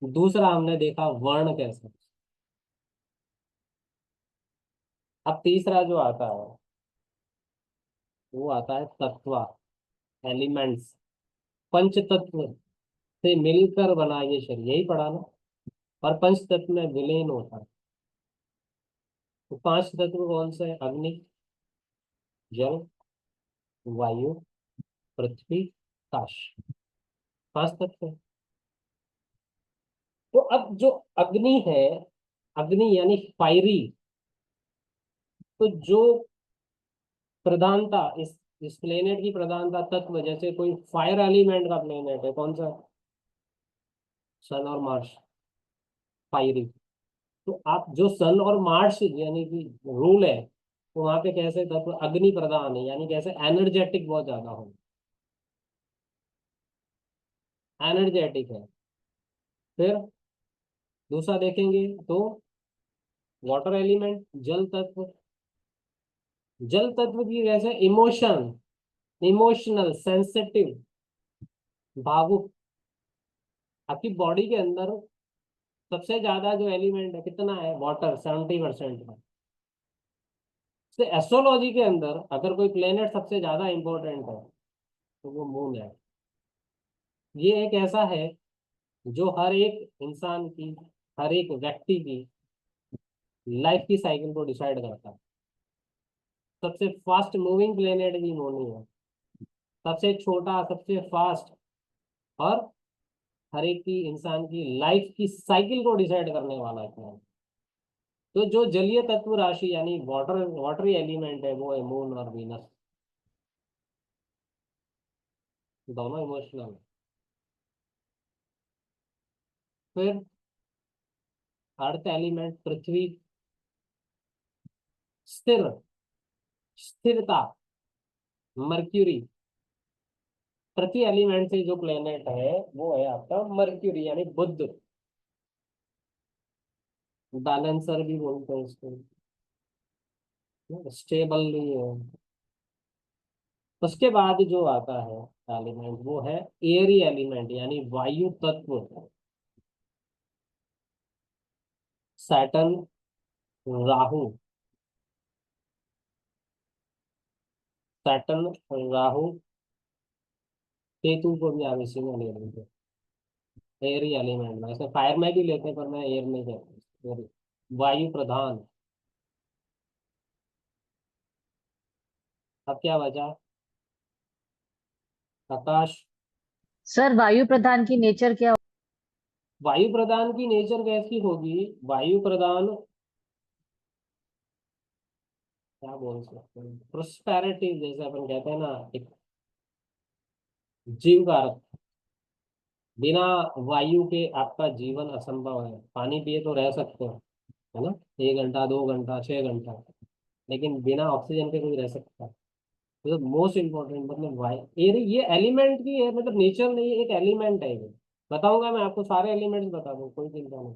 दूसरा हमने देखा वर्ण कैसे। अब तीसरा जो आता है, वो आता है तत्व, एलिमेंट्स। पंच तत्व से मिलकर बना ये शरीर, यही पढ़ा ना। और पंच तत्व में विलीन होता है। तो पांच तत्व कौन से हैं? अग्नि, जल, वायु, पृथ्वी, काश। पांच तत्व हैं। तो अब जो अग्नि है, अग्नि यानी फायरी। तो जो प्रधानता, इस प्लेनेट की प्रधानता तत्व, जैसे कोई फायर एलिमेंट का प्लेनेट है, कौन सा? सन और मार्स, फायरी। तो आप जो सन और मार्स यानी कि रूल है, तो वहां पे कैसे तत्व अग्नि प्रधान है, यानी कैसे एनर्जेटिक बहुत ज्यादा हो, एनर्जेटिक है। फिर दूसरा देखेंगे तो वाटर एलिमेंट, जल तत्व। जल तत्व की वैसे इमोशन, इमोशनल, सेंसिटिव, भावुक। आपकी बॉडी के अंदर सबसे ज्यादा जो एलिमेंट है कितना है, वाटर, 70% है। तो एस्ट्रोलॉजी के अंदर अगर कोई प्लेनेट सबसे ज्यादा इंपॉर्टेंट है तो वो मून है। ये एक ऐसा है जो हर एक इंसान की, हर एक व्यक्ति की लाइफ की साइकिल को डिसाइड करता है। सबसे फास्ट मूविंग प्लेनेट भी मून ही है, सबसे छोटा, सबसे फास्ट, और हर एक की इंसान की लाइफ की साइकिल को डिसाइड करने वाला है। तो जो जलीय तत्व राशि यानी वाटर, वाटरी एलिमेंट है, वो है मून और वीनस, दोनों इमोशनल। फिर अर्थ एलिमेंट पृथ्वी, स्थिर, स्थिरता, मर्क्यूरी। पृथ्वी एलिमेंट से जो प्लेनेट है वो है आपका मर्क्यूरी, यानी बुध, बैलेंसर भी बोलते हैं इसको, स्टेबल भी है। उसके बाद जो आता है एलिमेंट वो है एयरी एलिमेंट, यानी वायु तत्व। सैटर्न, राहु, सैटर्न, राहु, केतु को भी आप इसी में ले लीजिए, एयरी एलिमेंट में। ऐसे फायर में भी लेते हैं पर मैं एयर में कहता हूँ, वायु प्रधान। अब क्या बचा, आकाश। सर वायु प्रधान की नेचर क्या? वायु प्रधान की नेचर कैसी होगी, वायु प्रधान क्या बोल सकते हैं, प्रोस्पेरिटी, जैसे अपन कहते हैं ना, एक जीव का अर्थ। बिना वायु के आपका जीवन असंभव है। पानी पिए तो रह सकते हो, है ना, 1 घंटा, 2 घंटा, 6 घंटा, लेकिन बिना ऑक्सीजन के कोई रह सकता है। तो मोस्ट इम्पोर्टेंट मतलब वायु, ये एलिमेंट की है, मतलब नेचर नहीं है, एक एलिमेंट है ये। बताऊंगा मैं आपको, सारे एलिमेंट्स बता दूं, कोई चिंता नहीं।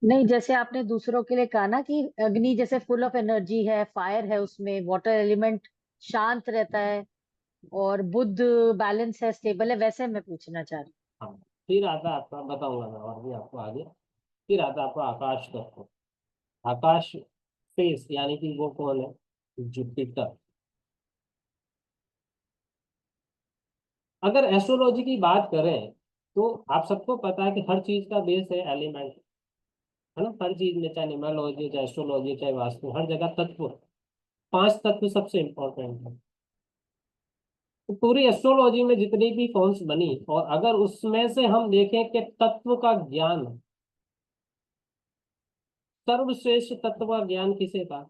नहीं, जैसे आपने दूसरों के लिए कहा ना कि अग्नि जैसे फुल ऑफ एनर्जी है, फायर है उसमें, वाटर एलिमेंट शांत रहता है, और बुध बैलेंस है, स्टेबल है, वैसे मैं पूछना चाह रही हाँ, फिर आता है आपका, बताऊंगा मैं और भी आपको आगे। फिर आता है आपका आकाश तत्व। आकाश, स्पेस, यानी कि वो कौन है, जुपिटर। अगर एस्ट्रोलॉजी की बात करें तो आप सबको पता है कि हर चीज का बेस है एलिमेंट, है ना। हर चीज में, चाहे न्यूमरोलॉजी, चाहे एस्ट्रोलॉजी, चाहे वास्तु, हर जगह तत्व, 5 तत्व सबसे इंपॉर्टेंट है। तो पूरी एस्ट्रोलॉजी में जितनी भी फॉर्म्स बनी, और अगर उसमें से हम देखें कि तत्व का ज्ञान, सर्वश्रेष्ठ तत्व का ज्ञान किसे था,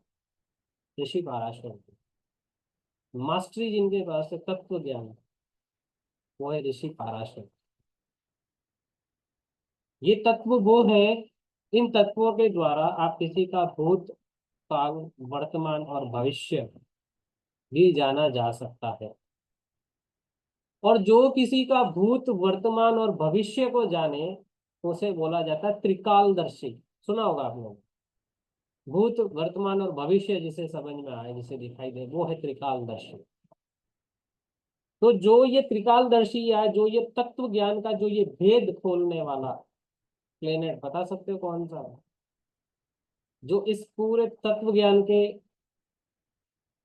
ऋषि पाराशर। मास्टरी जिनके पास है तत्व ज्ञान, वो है ऋषि पाराशर। ये तत्व वो है, इन तत्वों के द्वारा आप किसी का भूत, काल, वर्तमान और भविष्य भी जाना जा सकता है। और जो किसी का भूत, वर्तमान और भविष्य को जाने, उसे बोला जाता है त्रिकालदर्शी। सुना होगा आप लोग, भूत, वर्तमान और भविष्य जिसे समझ में आए, जिसे दिखाई दे, वो है त्रिकालदर्शी। तो जो ये त्रिकालदर्शी या जो ये तत्व ज्ञान का जो ये भेद खोलने वाला प्लेनेट, बता सकते हो कौन सा है, जो इस पूरे तत्व ज्ञान के,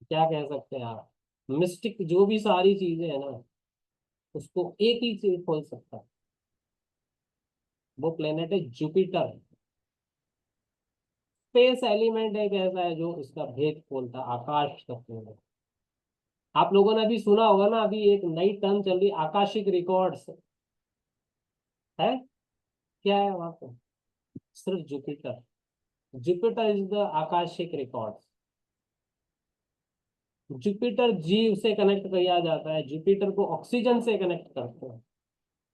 क्या कह सकते हैं आप, मिस्टिक जो भी सारी चीजें है ना, उसको एक ही चीज खोल सकता है, वो प्लेनेट है जुपिटर। स्पेस एलिमेंट एक ऐसा है जो इसका भेद खोलता है, आकाश तत्व में। आप लोगों ने अभी सुना होगा ना, अभी एक नई टर्म चल रही, आकाशिक रिकॉर्ड्स है। क्या है वहां पे, सिर्फ Jupiter, Jupiter is the Akashic records. Jupiter जीव से कनेक्ट किया जाता है, जुपिटर को ऑक्सीजन से कनेक्ट करते हैं,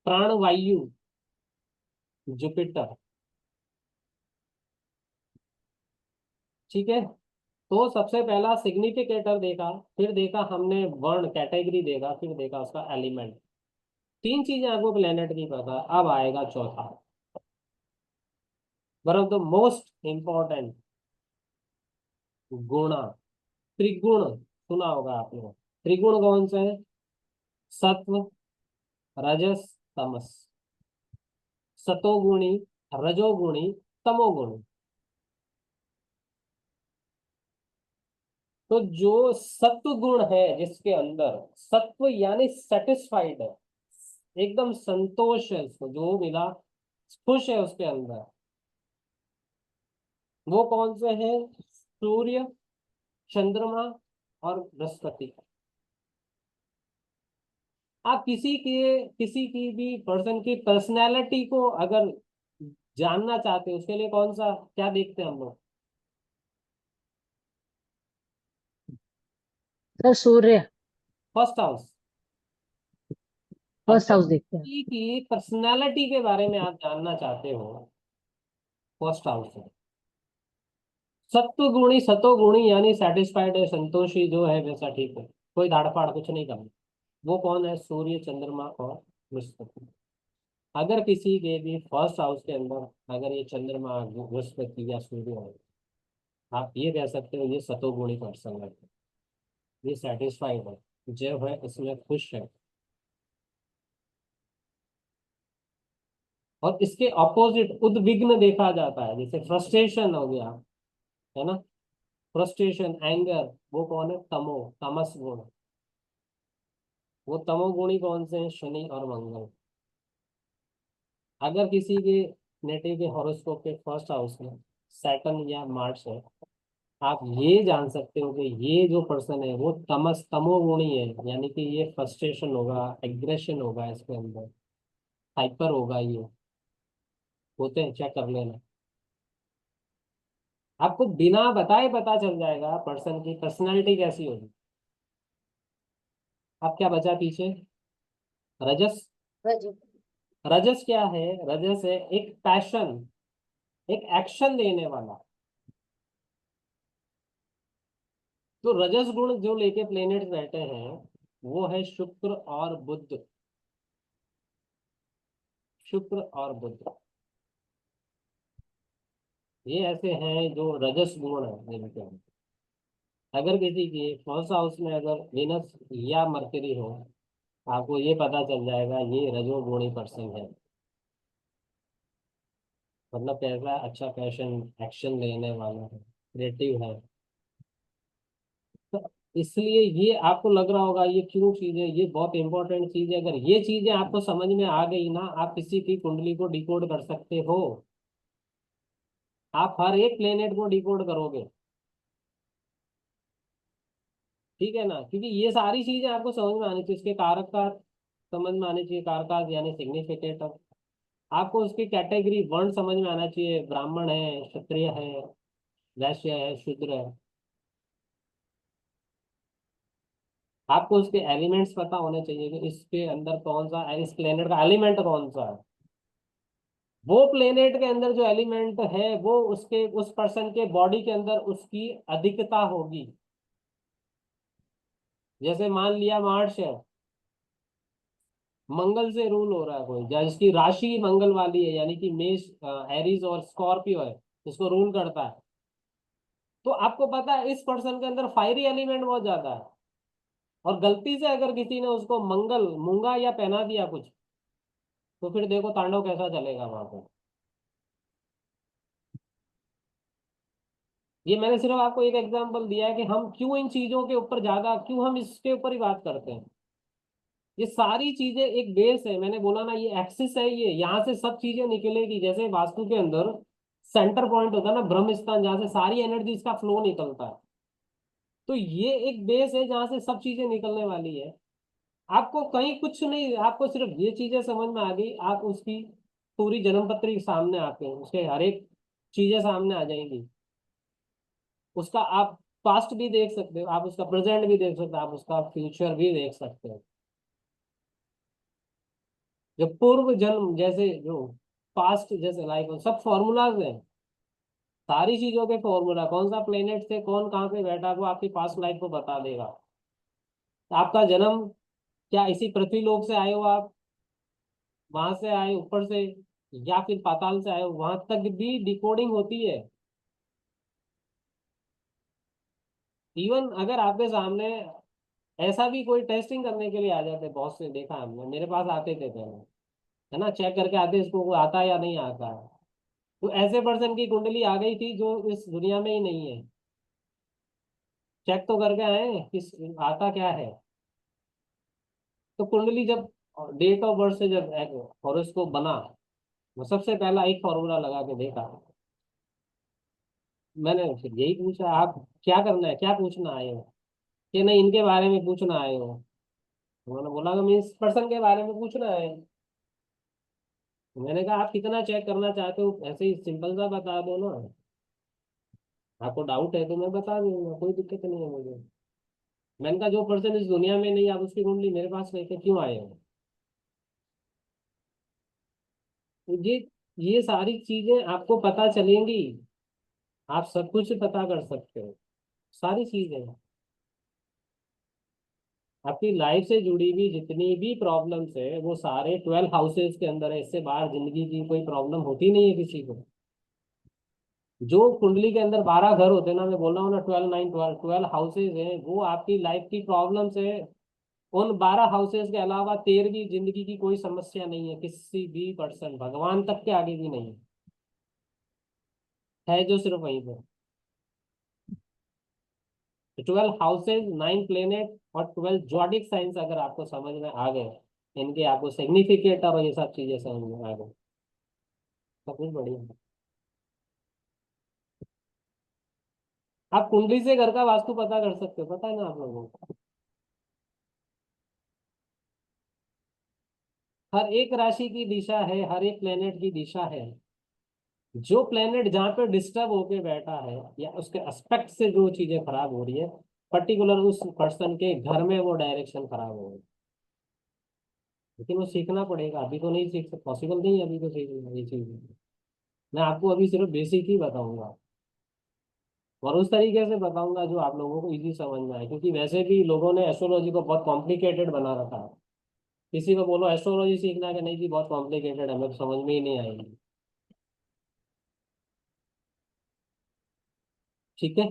प्राणवायु, जुपिटर। ठीक है, तो सबसे पहला सिग्निफिकेटर देखा, फिर देखा हमने वर्ण कैटेगरी देखा, फिर देखा उसका एलिमेंट। तीन चीजें आपको प्लेनेट की पता है, अब आएगा चौथा, one of the most important, गुणा। त्रिगुण सुना होगा आपने। त्रिगुण कौन से हैं? सत्व, रजस, तमस। सतोगुणी, रजोगुणी, तमोगुणी। तो जो सत्व गुण है जिसके अंदर, सत्व यानी सेटिस्फाइड है, एकदम संतोष है, उसको जो मिला खुश है उसके अंदर, वो कौन से हैं? सूर्य, चंद्रमा और बृहस्पति। आप किसी की भी पर्सन की पर्सनैलिटी को अगर जानना चाहते हो, उसके लिए कौन सा क्या देखते हैं हम लोग? Sir Surya. First house. First अगर हाउस देखते हैं। किसी की पर्सनैलिटी के बारे में आप जानना चाहते हो, फर्स्ट हाउस है। सत्वगुणी, सतोगुणी यानी सेटिस्फाइड है, संतोषी जो है वैसा ठीक है, कोई दाड़फाड़ कुछ नहीं करना, वो कौन है? सूर्य, चंद्रमा और बृहस्पति। अगर किसी के भी फर्स्ट हाउस के अंदर अगर ये चंद्रमा, बृहस्पति या सूर्य है, आप ये कह सकते हो ये सतोगुणी पर्सन है, ये सेटिस्फाइड है, जो है इसमें खुश है। और इसके ऑपोजिट उद्विग्न देखा जाता है, जैसे फ्रस्ट्रेशन हो गया, है ना, फ्रस्ट्रेशन, एंगर, वो कौन है? तमस गुण। वो तमोगुणी कौन से हैं? शनि और मंगल। अगर किसी के नेटिव के हॉरोस्कोप के फर्स्ट हाउस में सैटर्न या मार्स है, आप ये जान सकते हो कि ये जो पर्सन है वो तमोगुणी है, यानी कि ये फ्रस्ट्रेशन होगा, एग्रेशन होगा इसके अंदर, हाइपर होगा ये, होते हैं, चेक कर लेना। आपको बिना बताए पता चल जाएगा पर्सन की पर्सनैलिटी कैसी होगी। अब क्या बचा पीछे? रजस। रजत। रजस क्या है? रजस है एक पैशन, एक एक्शन देने वाला। तो रजस गुण जो लेके प्लेनेट्स बैठे हैं, वो है शुक्र और बुध। शुक्र और बुध, ये ऐसे हैं जो रजस गुण है जिनके अंदर। अगर किसी के फर्स्ट हाउस में अगर विनस या मरकरी हो, आपको ये पता चल जाएगा ये रजोगुणी पर्सन है। मतलब कैसा अच्छा पैशन, एक्शन लेने वाला है, क्रिएटिव है। तो इसलिए ये आपको लग रहा होगा ये क्यों चीज है, ये बहुत इंपॉर्टेंट चीज है। अगर ये चीजें आपको समझ में आ गई ना, आप किसी की कुंडली को डिकोड कर सकते हो। आप हर एक प्लेनेट को डिकोड करोगे, ठीक है ना, क्योंकि ये सारी चीजें आपको समझ में आनी चाहिए। इसके कारक का समझ में आने चाहिए, कारक यानी सिग्निफिकेटर। आपको उसकी कैटेगरी वर्ण समझ में आना चाहिए, ब्राह्मण है, क्षत्रिय है, वैश्य है, शूद्र है। आपको उसके एलिमेंट्स पता होने चाहिए कि इसके अंदर कौन सा, इस प्लेनेट का एलिमेंट कौन सा है। वो प्लेनेट के अंदर जो एलिमेंट है वो उसके उस पर्सन के बॉडी के अंदर उसकी अधिकता होगी। जैसे मान लिया मार्स है, मंगल से रूल हो रहा है कोई, जिसकी राशि मंगल वाली है, यानी कि मेष, एरीज और स्कॉर्पियो है, इसको रूल करता है। तो आपको पता है इस पर्सन के अंदर फायरी एलिमेंट बहुत ज्यादा है। और गलती से अगर किसी ने उसको मंगल मूंगा या पहना दिया कुछ, तो फिर देखो तांडव कैसा चलेगा वहां पर। ये मैंने सिर्फ आपको एक एग्जांपल दिया है कि हम क्यों इन चीजों के ऊपर ज्यादा, क्यों हम इसके ऊपर ही बात करते हैं। ये सारी चीजें एक बेस है, मैंने बोला ना, ये एक्सिस है, ये यहाँ से सब चीजें निकलेगी। जैसे वास्तु के अंदर सेंटर पॉइंट होता है ना, ब्रह्म स्थान, जहाँ से सारी एनर्जी का फ्लो निकलता है। तो ये एक बेस है जहाँ से सब चीजें निकलने वाली है। आपको कहीं कुछ नहीं, आपको सिर्फ ये चीजें समझ में आ गई, आप उसकी पूरी जन्म पत्री सामने आते हैं, उसके हर एक चीजें सामने आ जाएंगी। उसका आप पास्ट भी देख सकते हो, आप उसका प्रेजेंट भी देख सकते हो, आप उसका फ्यूचर भी देख सकते हो। जो पूर्व जन्म, जैसे जो पास्ट जैसे लाइफ, सब फॉर्मूलाज हैं। सारी चीजों के फॉर्मूला, कौन सा प्लेनेट से कौन कहाँ पे बैठा, वो आपकी पास्ट लाइफ को बता देगा। आपका जन्म क्या इसी पृथ्वी लोक से आए हो आप, वहां से आए ऊपर से, या फिर पाताल से आए हो, वहां तक भी डिकोडिंग होती है। इवन अगर आपके सामने ऐसा भी कोई टेस्टिंग करने के लिए आ जाते, बहुत से देखा हमने, मेरे पास आते थे पहले, है ना, चेक करके आते इसको वो आता है या नहीं आता है। तो ऐसे पर्सन की कुंडली आ गई थी जो इस दुनिया में ही नहीं है, चेक तो करके आए किस आता क्या है। तो कुंडली जब डेट ऑफ बर्थ से जब हॉरोस्कोप बना, वो सबसे पहला एक फॉर्मूला लगा के देखा। मैंने फिर यही पूछा, आप क्या करना है, क्या पूछना आए हो, कि नहीं इनके बारे में पूछना आए हो। उन्होंने बोला कि मैं इस पर्सन के बारे में पूछना है। तो मैंने कहा आप कितना चेक करना चाहते हो, ऐसे ही सिंपल सा बता दो ना। आपको डाउट है तो मैं बता दूंगा, कोई दिक्कत नहीं है मुझे। मैंने कहा जो पर्सन इस दुनिया में नहीं, आप उसकी कुंडली मेरे पास लेके क्यों आए हो। तो ये सारी चीजें आपको पता चलेंगी, आप सब कुछ पता कर सकते हो, सारी चीजें। आपकी लाइफ से जुड़ी हुई जितनी भी प्रॉब्लम्स है वो सारे 12 हाउसेज के अंदर है, इससे बाहर जिंदगी की कोई प्रॉब्लम होती नहीं है किसी को। जो कुंडली के अंदर 12 घर होते हैं ना, मैं बोल रहा हूँ ना, 12 9 12 हाउसेज हैं, वो आपकी लाइफ की प्रॉब्लम्स है। उन 12 हाउसेज के अलावा 13वीं जिंदगी की कोई समस्या नहीं है किसी भी पर्सन, भगवान तक के आगे भी नहीं है जो सिर्फ वहीं पे। 12 हाउसेज, 9 प्लेनेट और 12 जॉडिक साइंस अगर आपको समझ में आ गए, इनके आपको सिग्निफिकेट और ये सब चीजें समझ में आ गई, सब कुछ बढ़िया है। आप कुंडली से घर का वास्तु पता कर सकते हो, पता है ना आप लोगों को। हर एक राशि की दिशा है, हर एक प्लेनेट की दिशा है। जो प्लेनेट जहाँ पे डिस्टर्ब होके बैठा है, या उसके एस्पेक्ट से जो चीजें खराब हो रही है, पर्टिकुलर उस पर्सन के घर में वो डायरेक्शन खराब हो रही है। लेकिन वो सीखना पड़ेगा, अभी तो नहीं सीख सकते, पॉसिबल नहीं है अभी तो सीखना ये चीज। मैं आपको अभी सिर्फ बेसिक ही बताऊंगा, और उस तरीके से बताऊंगा जो आप लोगों को इजी समझ में आए, क्योंकि वैसे भी लोगों ने एस्ट्रोलॉजी को बहुत कॉम्प्लिकेटेड बना रखा है। किसी को बोलो एस्ट्रोलॉजी सीखना है कि नहीं जी बहुत कॉम्प्लिकेटेड है, हमें तो समझ में ही नहीं आएगी। ठीक है।